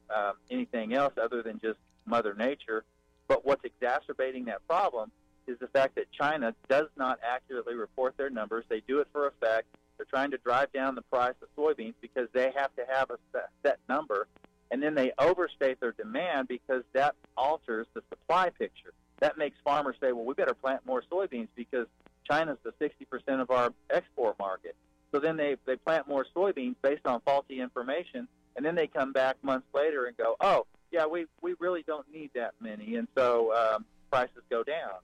anything else other than just Mother Nature. But what's exacerbating that problem is the fact that China does not accurately report their numbers. They do it for effect. They're trying to drive down the price of soybeans because they have to have a set number. And then they overstate their demand because that alters the supply picture. That makes farmers say, well, we better plant more soybeans because China's the 60% of our export market. So then they plant more soybeans based on faulty information, and then they come back months later and go, oh, yeah, we really don't need that many, and so prices go down.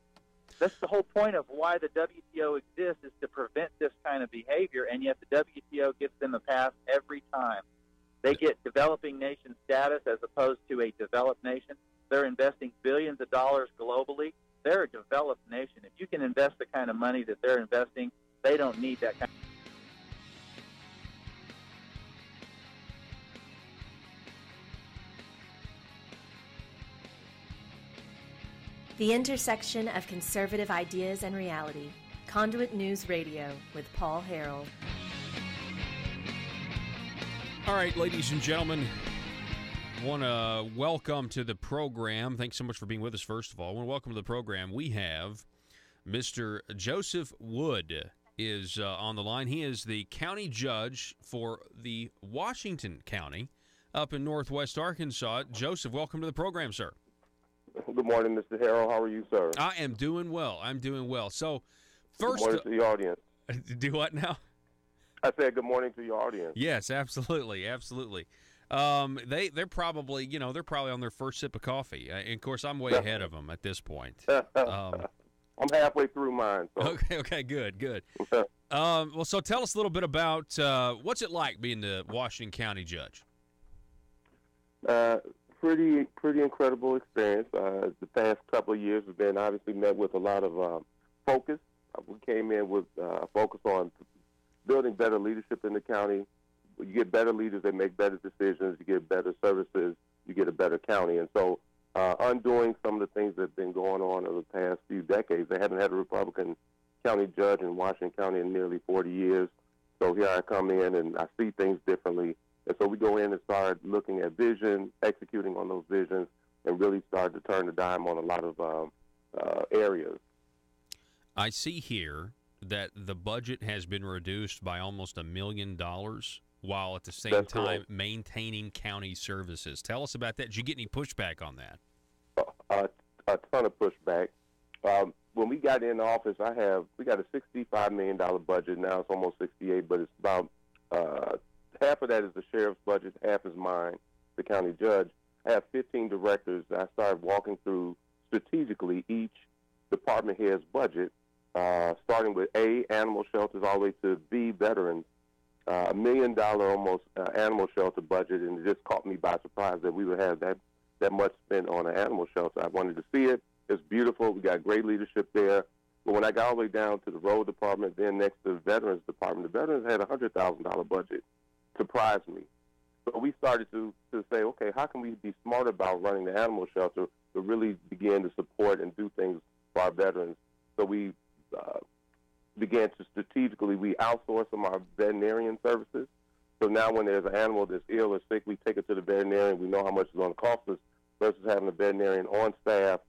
That's the whole point of why the WTO exists, is to prevent this kind of behavior, and yet the WTO gives them a pass every time. They get developing nation status as opposed to a developed nation. They're investing billions of dollars globally. They're a developed nation. If you can invest the kind of money that they're investing, they don't need that kind of. The intersection of conservative ideas and reality. Conduit News Radio with Paul Harrell. All right, ladies and gentlemen, I want to welcome to the program. Thanks so much for being with us, first of all. I want to welcome to the program. We have Mr. Joseph Wood is on the line. He is the county judge for the Washington County up in northwest Arkansas. Joseph, welcome to the program, sir. Good morning, Mr. Harrell. How are you, sir? I am doing well. So, first, good morning to the audience. Do what now? I said good morning to your audience. Yes, absolutely. They're probably on their first sip of coffee. And of course, I'm way ahead of them at this point. I'm halfway through mine. So. Okay, good. Well, so tell us a little bit about what's it like being the Washington County judge. Pretty incredible experience. The past couple of years have been obviously met with a lot of focus. We came in with a focus on building better leadership in the county. You get better leaders, they make better decisions. You get better services, you get a better county. And so undoing some of the things that have been going on over the past few decades. They haven't had a Republican county judge in Washington County in nearly 40 years. so here I come in and I see things differently. And so we go in and start looking at vision, executing on those visions, and really start to turn the dime on a lot of areas. I see here that the budget has been reduced by almost $1 million while at the same time maintaining county services. Tell us about that. Did you get any pushback on that? A ton of pushback. When we got in office, we got a $65 million budget. Now it's almost 68, but it's about half of that is the sheriff's budget, half is mine, the county judge. I have 15 directors. I started walking through strategically each department head's budget, starting with A, animal shelters, all the way to B, veterans. $1 million almost animal shelter budget, and it just caught me by surprise that we would have that much spent on an animal shelter. I wanted to see it. It's beautiful. We got great leadership there. But when I got all the way down to the road department, then next to the veterans department, the veterans had a $100,000 budget. Surprised me. So we started to say, okay, how can we be smart about running the animal shelter to really begin to support and do things for our veterans? So we began to strategically, we outsource some of our veterinarian services. So now when there's an animal that's ill or sick, we take it to the veterinarian. We know how much it's going to cost us versus having a veterinarian on staff.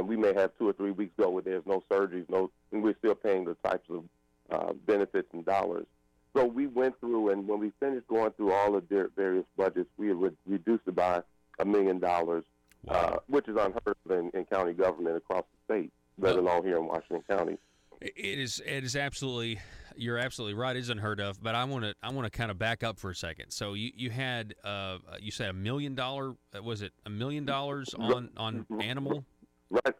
We may have 2 or 3 weeks go where there's no surgeries, and we're still paying the types of benefits and dollars. So we went through, and when we finished going through all of their various budgets, we reduced it by $1 million, which is unheard of in county government across the state, let alone here in Washington County. It is absolutely. You're absolutely right. It is unheard of. But I want to kind of back up for a second. So you had you said $1 million. Was it $1 million on animal?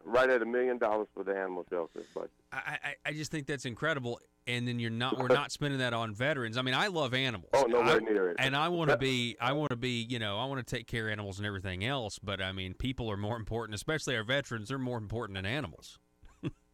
Right at $1 million for the animal shelter budget. I just think that's incredible. And then we're not spending that on veterans. I mean, I love animals. Oh, nowhere near it. And I want to be, I want to take care of animals and everything else. But I mean, people are more important, especially our veterans. They're more important than animals.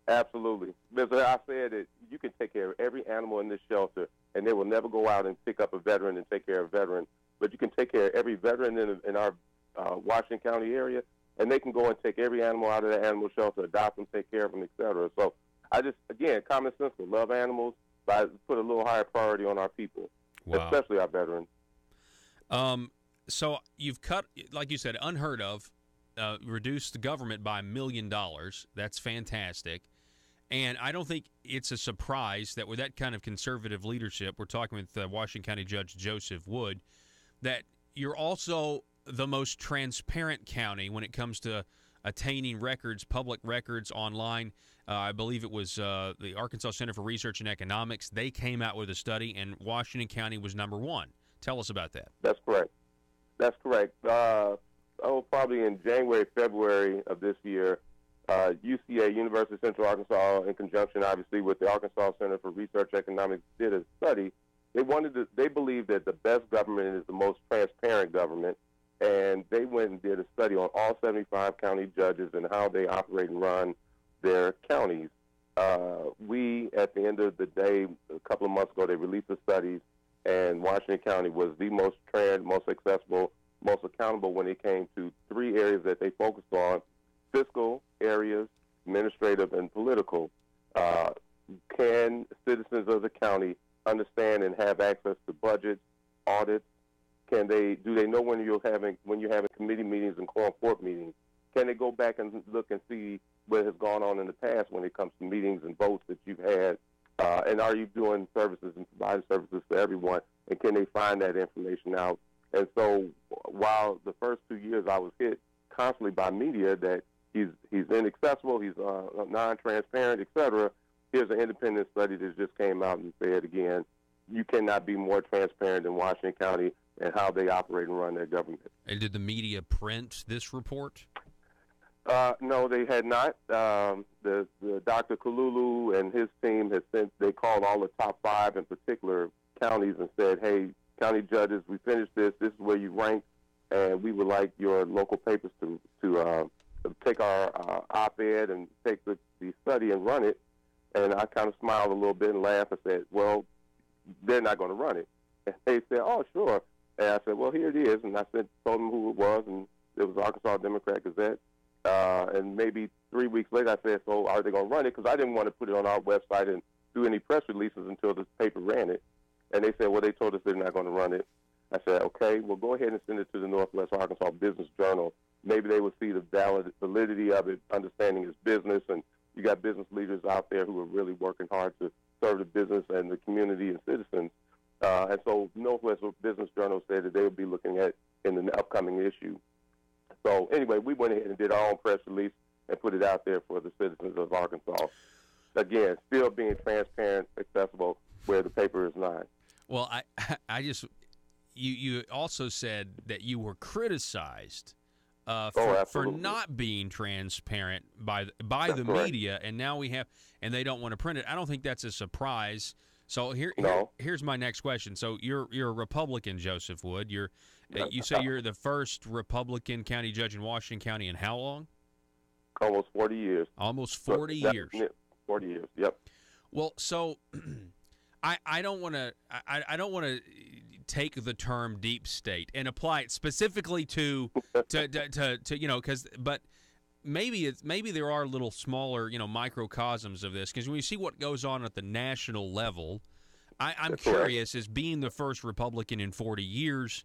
Absolutely. Because I said that you can take care of every animal in this shelter, and they will never go out and pick up a veteran and take care of a veteran. But you can take care of every veteran in our Washington County area, and they can go and take every animal out of the animal shelter, adopt them, take care of them, et cetera. So I just, again, common sense, we love animals, but I put a little higher priority on our people, especially our veterans. So you've cut, like you said, unheard of, reduced the government by $1 million. That's fantastic. And I don't think it's a surprise that with that kind of conservative leadership, we're talking with Washington County Judge Joseph Wood, that you're also the most transparent county when it comes to attaining records, public records online. I believe it was the Arkansas Center for Research and Economics. They came out with a study, and Washington County was number one. Tell us about that. That's correct. That's correct. Probably in January, February of this year, UCA, University of Central Arkansas, in conjunction, obviously, with the Arkansas Center for Research and Economics, did a study. They believe that the best government is the most transparent government, and they went and did a study on all 75 county judges and how they operate and run their counties. We, at the end of the day, a couple of months ago, they released the studies, and Washington County was the most most accessible, most accountable when it came to 3 areas that they focused on: fiscal areas, administrative, and political. Can citizens of the county understand and have access to budgets, audits? Do they know when you're having committee meetings and quorum court meetings? Can they go back and look and see what has gone on in the past when it comes to meetings and votes that you've had? And are you doing services and providing services for everyone? And can they find that information out? And so while the first 2 years I was hit constantly by media that he's inaccessible, he's non-transparent, et cetera, here's an independent study that just came out and said, again, you cannot be more transparent in Washington County and how they operate and run their government. And did the media print this report? No, they had not. The Dr. Kalulu and his team they called all the top 5 in particular counties and said, hey, county judges, we finished this. This is where you rank, and we would like your local papers to take our op-ed and take the study and run it. And I kind of smiled a little bit and laughed and said, well, they're not going to run it. And they said, oh, sure. And I said, well, here it is. And I told them who it was, and it was Arkansas Democrat Gazette. And maybe 3 weeks later, I said, so are they going to run it? Because I didn't want to put it on our website and do any press releases until the paper ran it. And they said, well, they told us they're not going to run it. I said, okay, well, go ahead and send it to the Northwest Arkansas Business Journal. Maybe they would see the validity of it, understanding its business, and you got business leaders out there who are really working hard to serve the business and the community and citizens. And so Northwest Business Journal said that they would be looking at in the upcoming issue. So anyway, we went ahead and did our own press release and put it out there for the citizens of Arkansas. Again, still being transparent, accessible, where the paper is not. Well, I just, you also said that you were criticized for not being transparent by the media, and now and they don't want to print it. I don't think that's a surprise. So here's my next question. So you're a Republican, Joseph Wood. You say you're the first Republican county judge in Washington County in how long? Almost 40 years. Almost 40 years. 40 years. Yep. Well, so I don't want to take the term deep state and apply it specifically to but maybe there are little smaller microcosms of this, because when you see what goes on at the national level, I'm curious, as being the first Republican in 40 years,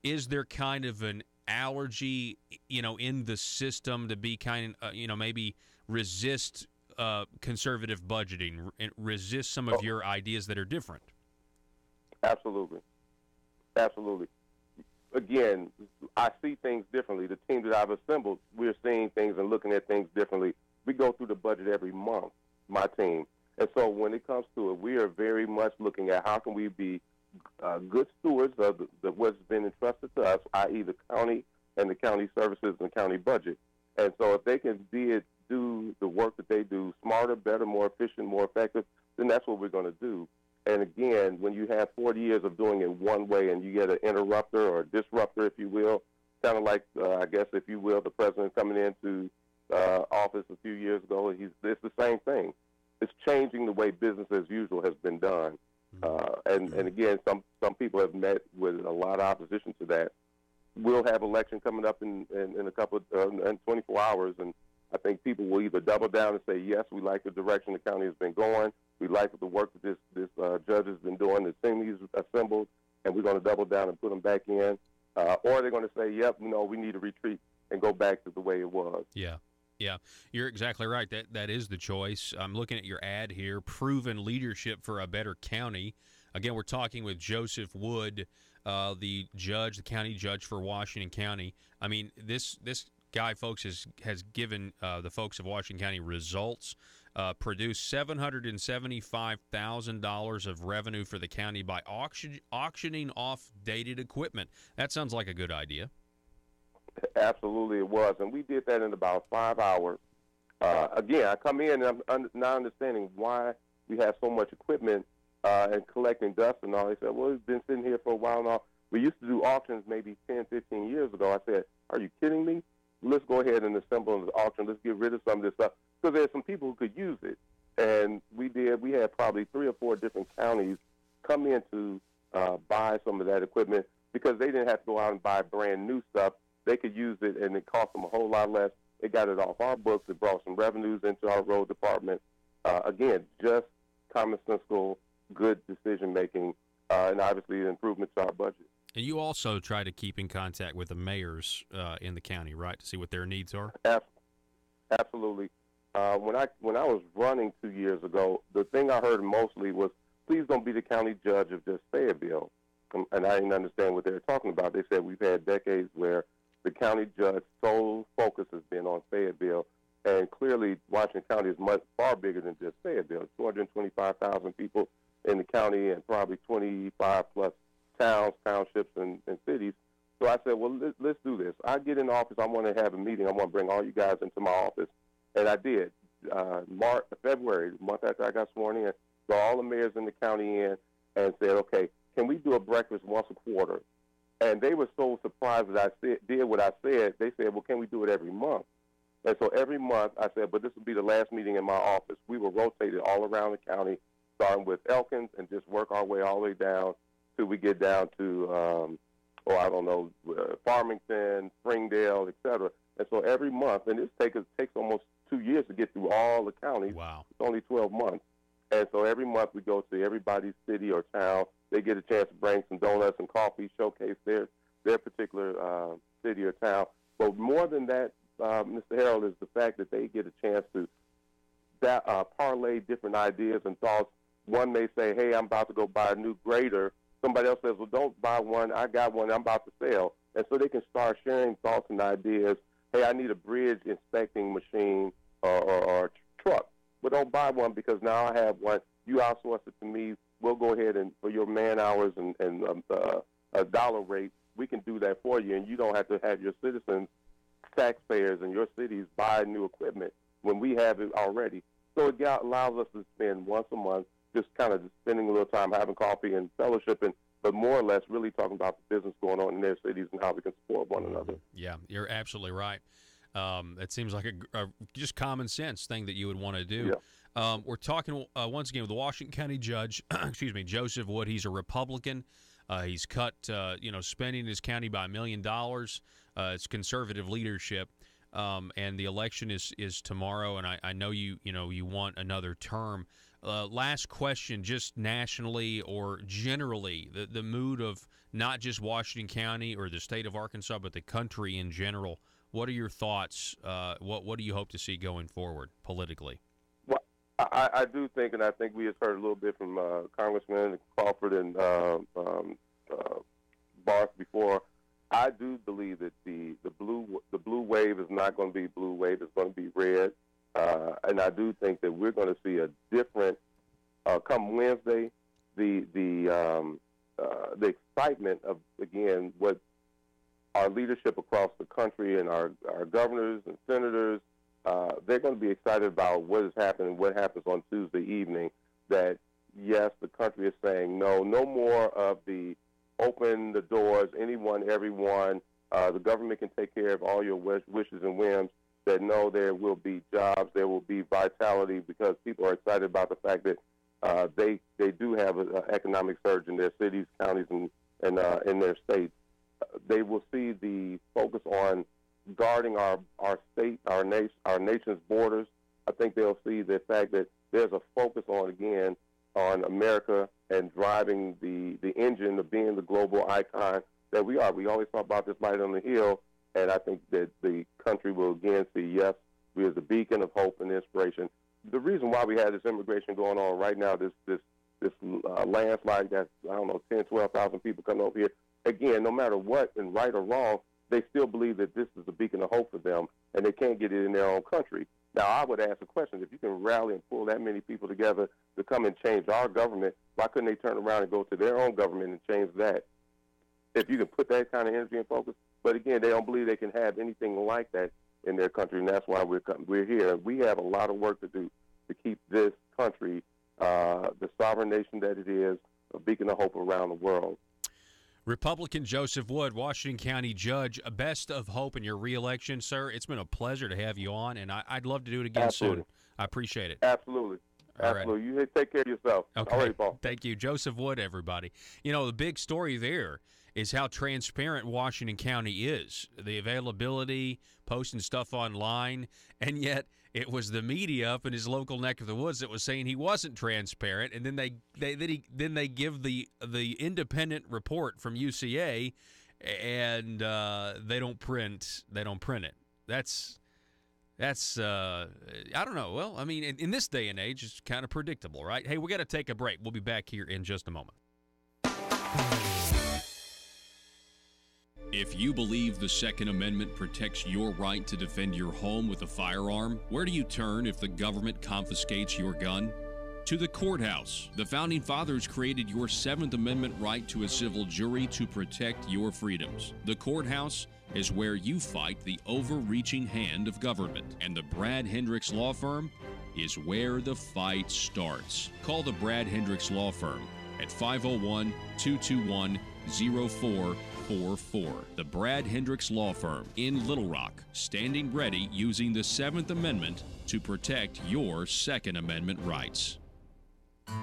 is there kind of an allergy in the system to be kind of maybe resist conservative budgeting, resist some of your ideas that are different? Absolutely. Again, I see things differently. The team that I've assembled, we're seeing things and looking at things differently. We go through the budget every month, my team. And so when it comes to it, we are very much looking at how can we be good stewards of what's been entrusted to us, i.e. the county and the county services and the county budget. And so if they can do the work that they do smarter, better, more efficient, more effective, then that's what we're going to do. And again, when you have 40 years of doing it one way and you get an interrupter or a disruptor, if you will, kind of like, I guess, if you will, the president coming into office a few years ago, it's the same thing. It's changing the way business as usual has been done. And again, some people have met with a lot of opposition to that. We'll have election coming up in a couple in 24 hours, and I think people will either double down and say, yes, we like the direction the county has been going. We like the work that this judge has been doing, the team he's assembled, and we're going to double down and put them back in. Or they're going to say, yep, we need to retreat and go back to the way it was. Yeah, you're exactly right. That is the choice. I'm looking at your ad here, Proven Leadership for a Better County. Again, we're talking with Joseph Wood, the county judge for Washington County. I mean, this guy, folks, has given the folks of Washington County results, produced $775,000 of revenue for the county by auctioning off dated equipment. That sounds like a good idea. Absolutely, it was, and we did that in about 5 hours. Again, I come in and I'm not understanding why we have so much equipment and collecting dust and all. They said, well, it's been sitting here for a while now. We used to do auctions maybe 10, 15 years ago. I said, are you kidding me? Let's go ahead and assemble an auction. Let's get rid of some of this stuff. Because there's some people who could use it. And we did. We had probably 3 or 4 different counties come in to buy some of that equipment because they didn't have to go out and buy brand new stuff. They could use it, and it cost them a whole lot less. They got it off our books. It brought some revenues into our road department. Again, just commonsensical, good decision-making, and obviously an improvement to our budget. And you also try to keep in contact with the mayors in the county, right, to see what their needs are? Absolutely. When I was running 2 years ago, the thing I heard mostly was, please don't be the county judge of just Fayetteville. And I didn't understand what they were talking about. They said we've had decades where the county judge's sole focus has been on Fayetteville, and clearly Washington County is far bigger than just Fayetteville. 225,000 people in the county and probably 25-plus towns, townships, and cities. So I said, well, let's do this. I get in office. I want to have a meeting. I want to bring all you guys into my office. And I did. February, the month after I got sworn in, brought all the mayors in the county in and said, okay, can we do a breakfast once a quarter? And they were so surprised that I did what I said. They said, well, can we do it every month? And so every month I said, but this will be the last meeting in my office. We will rotate it all around the county, starting with Elkins, and just work our way all the way down till we get down to, Farmington, Springdale, et cetera. And so every month, and it takes almost 2 years to get through all the counties. Wow. It's only 12 months. And so every month we go to everybody's city or town. They get a chance to bring some donuts and coffee, showcase their particular city or town. But more than that, Mr. Harrell, is the fact that they get a chance to parlay different ideas and thoughts. One may say, hey, I'm about to go buy a new grader. Somebody else says, well, don't buy one. I got one I'm about to sell. And so they can start sharing thoughts and ideas. Hey, I need a bridge inspecting machine or truck. But don't buy one because now I have one. You outsource it to me. We'll go ahead and for your man hours and a dollar rate, we can do that for you. And you don't have to have your citizens, taxpayers in your cities buy new equipment when we have it already. So it allows us to spend once a month just kind of spending a little time having coffee and fellowshipping, but more or less really talking about the business going on in their cities and how we can support one another. Yeah, you're absolutely right. It seems like a just common sense thing that you would want to do. Yeah. We're talking once again with the Washington County Judge, Joseph Wood. He's a Republican. He's cut, spending in his county by $1 million. It's conservative leadership. And the election is tomorrow, and I know you want another term. Last question, just nationally or generally, the mood of not just Washington County or the state of Arkansas, but the country in general. What are your thoughts? What do you hope to see going forward politically? Well, I do think, and I think we have heard a little bit from Congressman Crawford and Barth before. I do believe that the blue wave is not going to be blue wave; it's going to be red, and I do think that we're going to see a different come Wednesday. The excitement of again what our leadership across the country and our governors and senators, they're going to be excited about what is happening, what happens on Tuesday evening. That yes, the country is saying no more of the open the doors, anyone, everyone. The government can take care of all your wishes and whims. That no, there will be jobs, there will be vitality because people are excited about the fact that they do have an economic surge in their cities, counties, and in their states. They will see the focus on guarding our state, our nation's borders. I think they'll see the fact that there's a focus on America and driving the engine of being the global icon that we are. We always talk about this light on the hill, and I think that the country will again see, yes, we are the beacon of hope and inspiration. The reason why we have this immigration going on right now, this landslide that's, 10, 12,000 people coming over here, again, no matter what, and right or wrong, they still believe that this is a beacon of hope for them, and they can't get it in their own country. Now, I would ask a question. If you can rally and pull that many people together to come and change our government, why couldn't they turn around and go to their own government and change that? If you can put that kind of energy and focus. But, again, they don't believe they can have anything like that in their country, and that's why we're here. We have a lot of work to do to keep this country, the sovereign nation that it is, a beacon of hope around the world. Republican Joseph Wood, Washington County Judge, best of hope in your reelection, sir. It's been a pleasure to have you on, and I'd love to do it again soon. I appreciate it. Absolutely. Absolutely. Right. You take care of yourself. Okay. All right, Paul. Thank you. Joseph Wood, everybody. The big story there is how transparent Washington County is. The availability, posting stuff online, and yet it was the media up in his local neck of the woods that was saying he wasn't transparent, and then they give the independent report from UCA, and they don't print it. That's I don't know. Well, I mean, in this day and age, it's kind of predictable, right? Hey, we got to take a break. We'll be back here in just a moment. If you believe the Second Amendment protects your right to defend your home with a firearm, where do you turn if the government confiscates your gun? To the courthouse. The Founding Fathers created your Seventh Amendment right to a civil jury to protect your freedoms. The courthouse is where you fight the overreaching hand of government. And the Brad Hendricks Law Firm is where the fight starts. Call the Brad Hendricks Law Firm at 501-221-0444. The Brad Hendricks Law Firm in Little Rock, standing ready using the Seventh Amendment to protect your Second Amendment rights.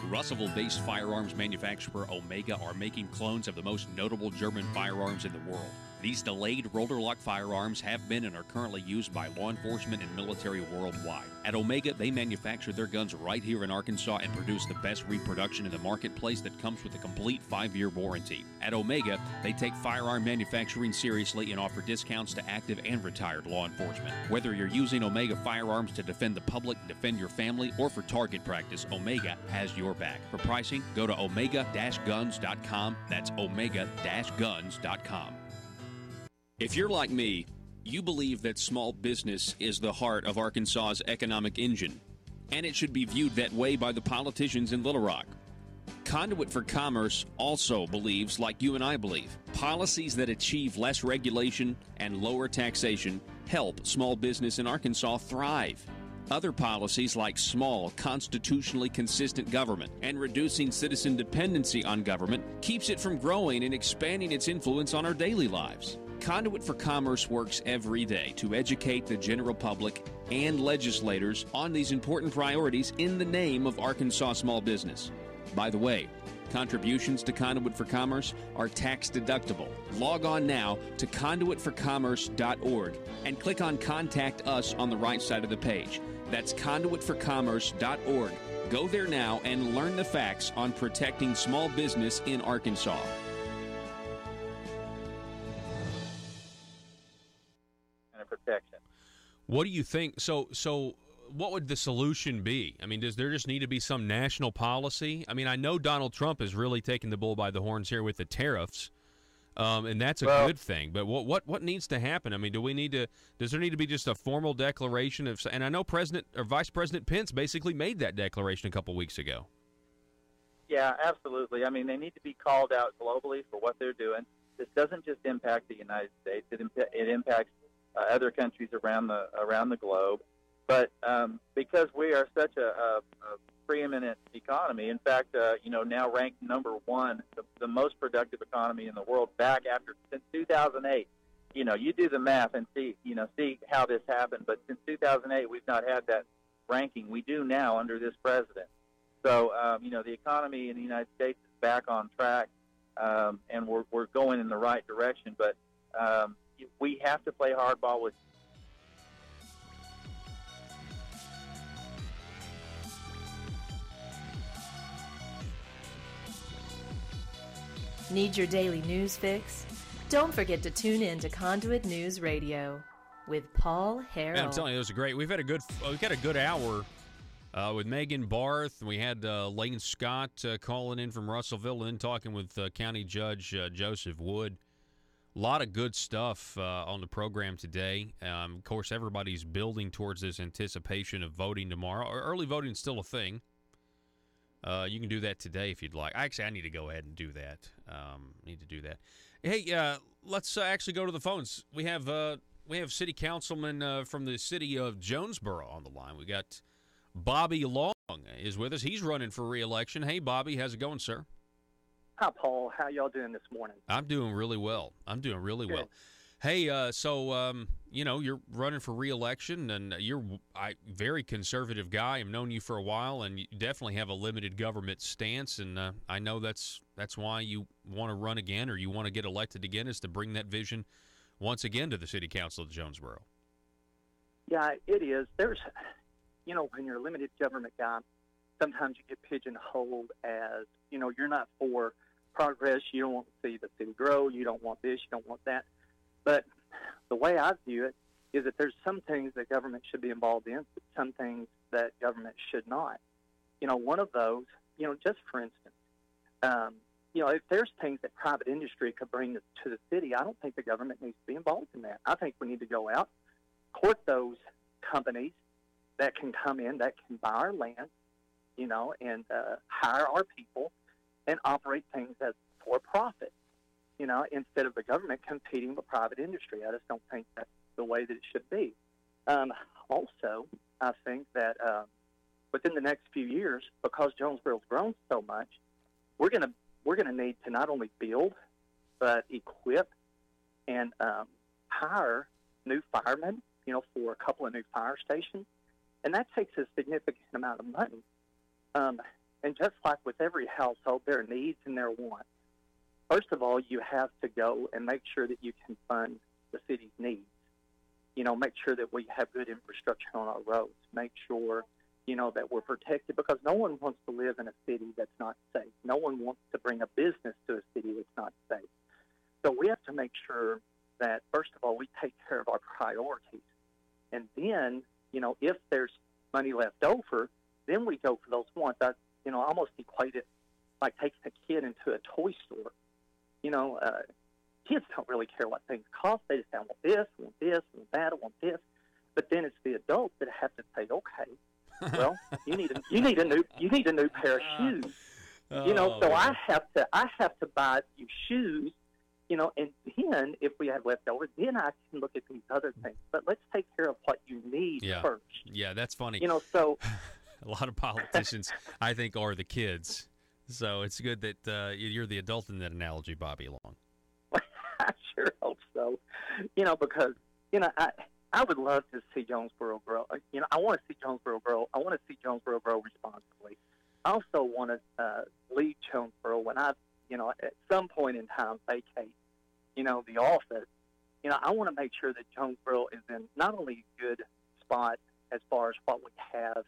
Russellville-based firearms manufacturer Omega are making clones of the most notable German firearms in the world. These delayed rotor-lock firearms have been and are currently used by law enforcement and military worldwide. At Omega, they manufacture their guns right here in Arkansas and produce the best reproduction in the marketplace that comes with a complete 5-year warranty. At Omega, they take firearm manufacturing seriously and offer discounts to active and retired law enforcement. Whether you're using Omega firearms to defend the public, defend your family, or for target practice, Omega has your back. For pricing, go to omega-guns.com. That's omega-guns.com. If you're like me, you believe that small business is the heart of Arkansas's economic engine, and it should be viewed that way by the politicians in Little Rock. Conduit for Commerce also believes, like you and I believe, policies that achieve less regulation and lower taxation help small business in Arkansas thrive. Other policies like small, constitutionally consistent government and reducing citizen dependency on government keeps it from growing and expanding its influence on our daily lives. Conduit for Commerce works every day to educate the general public and legislators on these important priorities in the name of Arkansas small business. By the way, contributions to Conduit for Commerce are tax deductible. Log on now to conduitforcommerce.org and click on Contact Us on the right side of the page. That's conduitforcommerce.org. Go there now and learn the facts on protecting small business in Arkansas. And protection. What do you think? So what would the solution be? I mean, does there just need to be some national policy? I mean, I know Donald Trump is really taking the bull by the horns here with the tariffs. And that's a good thing. But what needs to happen? I mean, does there need to be just a formal declaration of? And I know Vice President Pence basically made that declaration a couple weeks ago. Yeah, absolutely. I mean, they need to be called out globally for what they're doing. This doesn't just impact the United States; it impacts other countries around the globe. But because we are such a preeminent economy, in fact, now ranked number one, the most productive economy in the world, since 2008. You do the math and see how this happened. But since 2008, we've not had that ranking. We do now under this president. So, the economy in the United States is back on track, and we're going in the right direction. But we have to play hardball with. Need your daily news fix? Don't forget to tune in to Conduit News Radio with Paul Harrell. Man, I'm telling you, it was great. We've had a good hour with Megan Barth. We had Lane Scott calling in from Russellville and then talking with County Judge Joseph Wood. A lot of good stuff on the program today. Of course, everybody's building towards this anticipation of voting tomorrow. Early voting is still a thing. You can do that today if you'd like. Actually, I need to go ahead and do that. Hey, let's actually go to the phones. We have city councilman from the city of Jonesboro on the line. We got Bobby Long is with us. He's running for re-election. Hey, Bobby, how's it going, sir? Hi, Paul. How y'all doing this morning? I'm doing really well. Well. Hey, so you're running for re-election, and you're a very conservative guy. I've known you for a while, and you definitely have a limited government stance, and I know that's why you want to run again or you want to get elected again, is to bring that vision once again to the city council of Jonesboro. Yeah, it is. There's, when you're a limited government guy, sometimes you get pigeonholed as, you're not for progress. You don't want to see the city grow. You don't want this. You don't want that. But the way I view it is that there's some things that government should be involved in, but some things that government should not. One of those, just for instance, if there's things that private industry could bring to the city, I don't think the government needs to be involved in that. I think we need to go out, court those companies that can come in, that can buy our land, and hire our people and operate things as for profit. Instead of the government competing with private industry. I just don't think that's the way that it should be. Also, I think that within the next few years, because Jonesboro's grown so much, we're gonna need to not only build, but equip and hire new firemen, for a couple of new fire stations, and that takes a significant amount of money. And just like with every household, there are needs and there are wants. first of all, you have to go and make sure that you can fund the city's needs. Make sure that we have good infrastructure on our roads. Make sure, that we're protected, because no one wants to live in a city that's not safe. No one wants to bring a business to a city that's not safe. So we have to make sure that, first of all, we take care of our priorities. And then, if there's money left over, then we go for those wants. I almost equate it like taking a kid into a toy store. Kids don't really care what things cost. They just say, I want this, I want this, I want that, I want this. But then it's the adults that have to say, okay, well, you need a new pair of shoes. So I have to buy you shoes, and then if we have leftovers, then I can look at these other things. But let's take care of what you need first. Yeah, that's funny. So a lot of politicians, I think, are the kids. So it's good that you're the adult in that analogy, Bobby Long. I sure hope so. Because I would love to see Jonesboro grow. I want to see Jonesboro grow. I want to see Jonesboro grow responsibly. I also want to leave Jonesboro when I, at some point in time, vacate, the office. I want to make sure that Jonesboro is in not only a good spot as far as what we have, as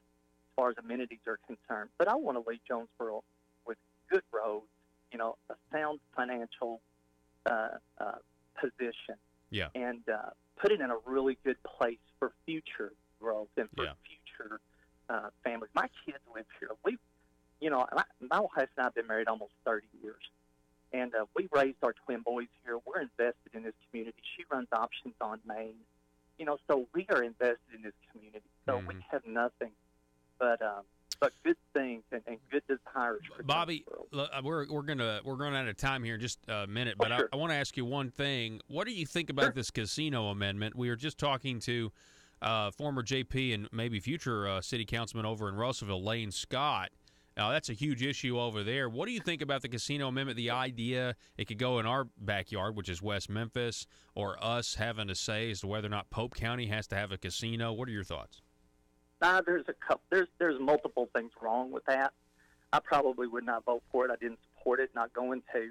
far as amenities are concerned, but I want to leave Jonesboro with good roads, a sound financial position, and put it in a really good place for future growth and for future families. My kids live here. My wife and I have been married almost 30 years, and we raised our twin boys here. We're invested in this community. She runs options on Main, so we are invested in this community. So we have nothing but good things and good desires for Bobby. We're going out of time here in just a minute, but I want to ask you one thing. What do you think about this casino amendment? We were just talking to former JP and maybe future city councilman over in Russellville, Lane Scott. Now, that's a huge issue over there. What do you think about the casino amendment, the idea it could go in our backyard, which is West Memphis, or us having a say as to whether or not Pope County has to have a casino? What are your thoughts? There's a couple. There's multiple things wrong with that. I probably would not vote for it. I didn't support it. Not going to.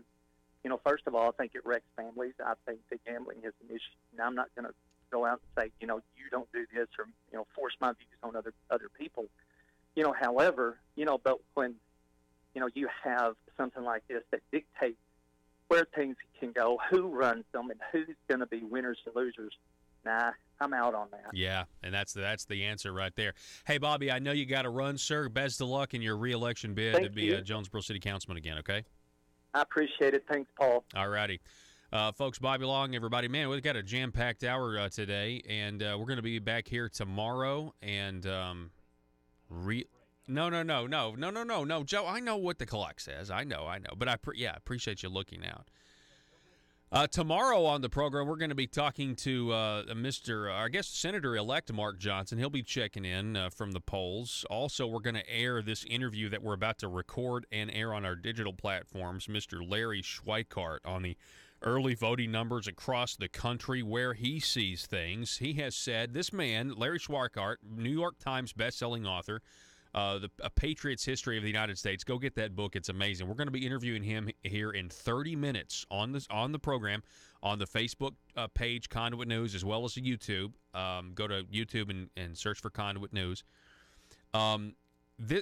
First of all, I think it wrecks families. I think that gambling is an issue. Now, I'm not going to go out and say, you don't do this, or force my views on other people. However, but when you have something like this that dictates where things can go, who runs them, and who's going to be winners and losers, nah, I'm out on that. Yeah, and that's the answer right there. Hey, Bobby, I know you got to run, sir. Best of luck in your re-election bid to be a Jonesboro City Councilman again, okay? I appreciate it. Thanks, Paul. All righty. Folks, Bobby Long, everybody. Man, we've got a jam-packed hour today, and we're going to be back here tomorrow. And No, Joe, I know what the clock says. I know. But I appreciate you looking out. Tomorrow on the program, we're going to be talking to Senator-elect Mark Johnson. He'll be checking in from the polls. Also, we're going to air this interview that we're about to record and air on our digital platforms, Mr. Larry Schweikart, on the early voting numbers across the country, where he sees things. He has said, this man, Larry Schweikart, New York Times bestselling author, A Patriot's History of the United States. Go get that book. It's amazing. We're going to be interviewing him here in 30 minutes on the program, on the Facebook page, Conduit News, as well as the YouTube. Go to YouTube and search for Conduit News.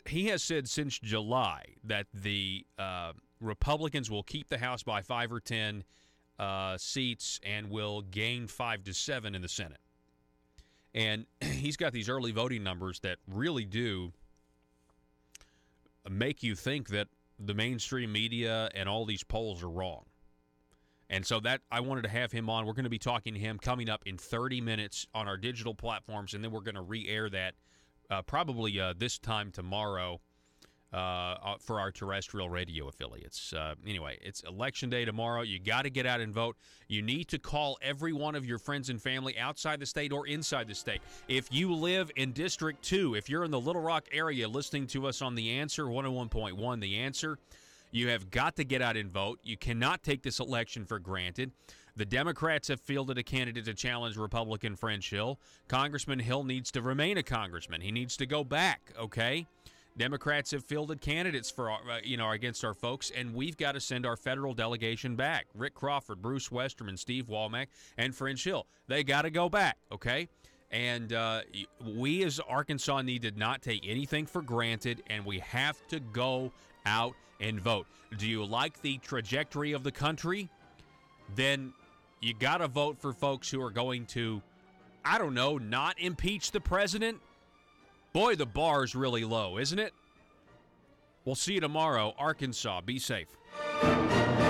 He has said since July that the Republicans will keep the House by 5 or 10 seats and will gain 5 to 7 in the Senate. And he's got these early voting numbers that really do make you think that the mainstream media and all these polls are wrong. And so that I wanted to have him on. We're going to be talking to him coming up in 30 minutes on our digital platforms, and then we're going to re-air that probably this time tomorrow for our terrestrial radio affiliates. Anyway, it's Election Day tomorrow. You got to get out and vote. You need to call every one of your friends and family outside the state or inside the state. If you live in District 2, if you're in the Little Rock area listening to us on The Answer, 101.1 The Answer, you have got to get out and vote. You cannot take this election for granted. The Democrats have fielded a candidate to challenge Republican French Hill. Congressman Hill needs to remain a congressman. He needs to go back, okay? Democrats have fielded candidates for against our folks, and we've got to send our federal delegation back. Rick Crawford, Bruce Westerman, Steve Womack, and French Hill. They got to go back, okay? And we as Arkansas need to not take anything for granted, and we have to go out and vote. Do you like the trajectory of the country? Then you got to vote for folks who are going to, I don't know, not impeach the president. Boy, the bar is really low, isn't it? We'll see you tomorrow. Arkansas, be safe.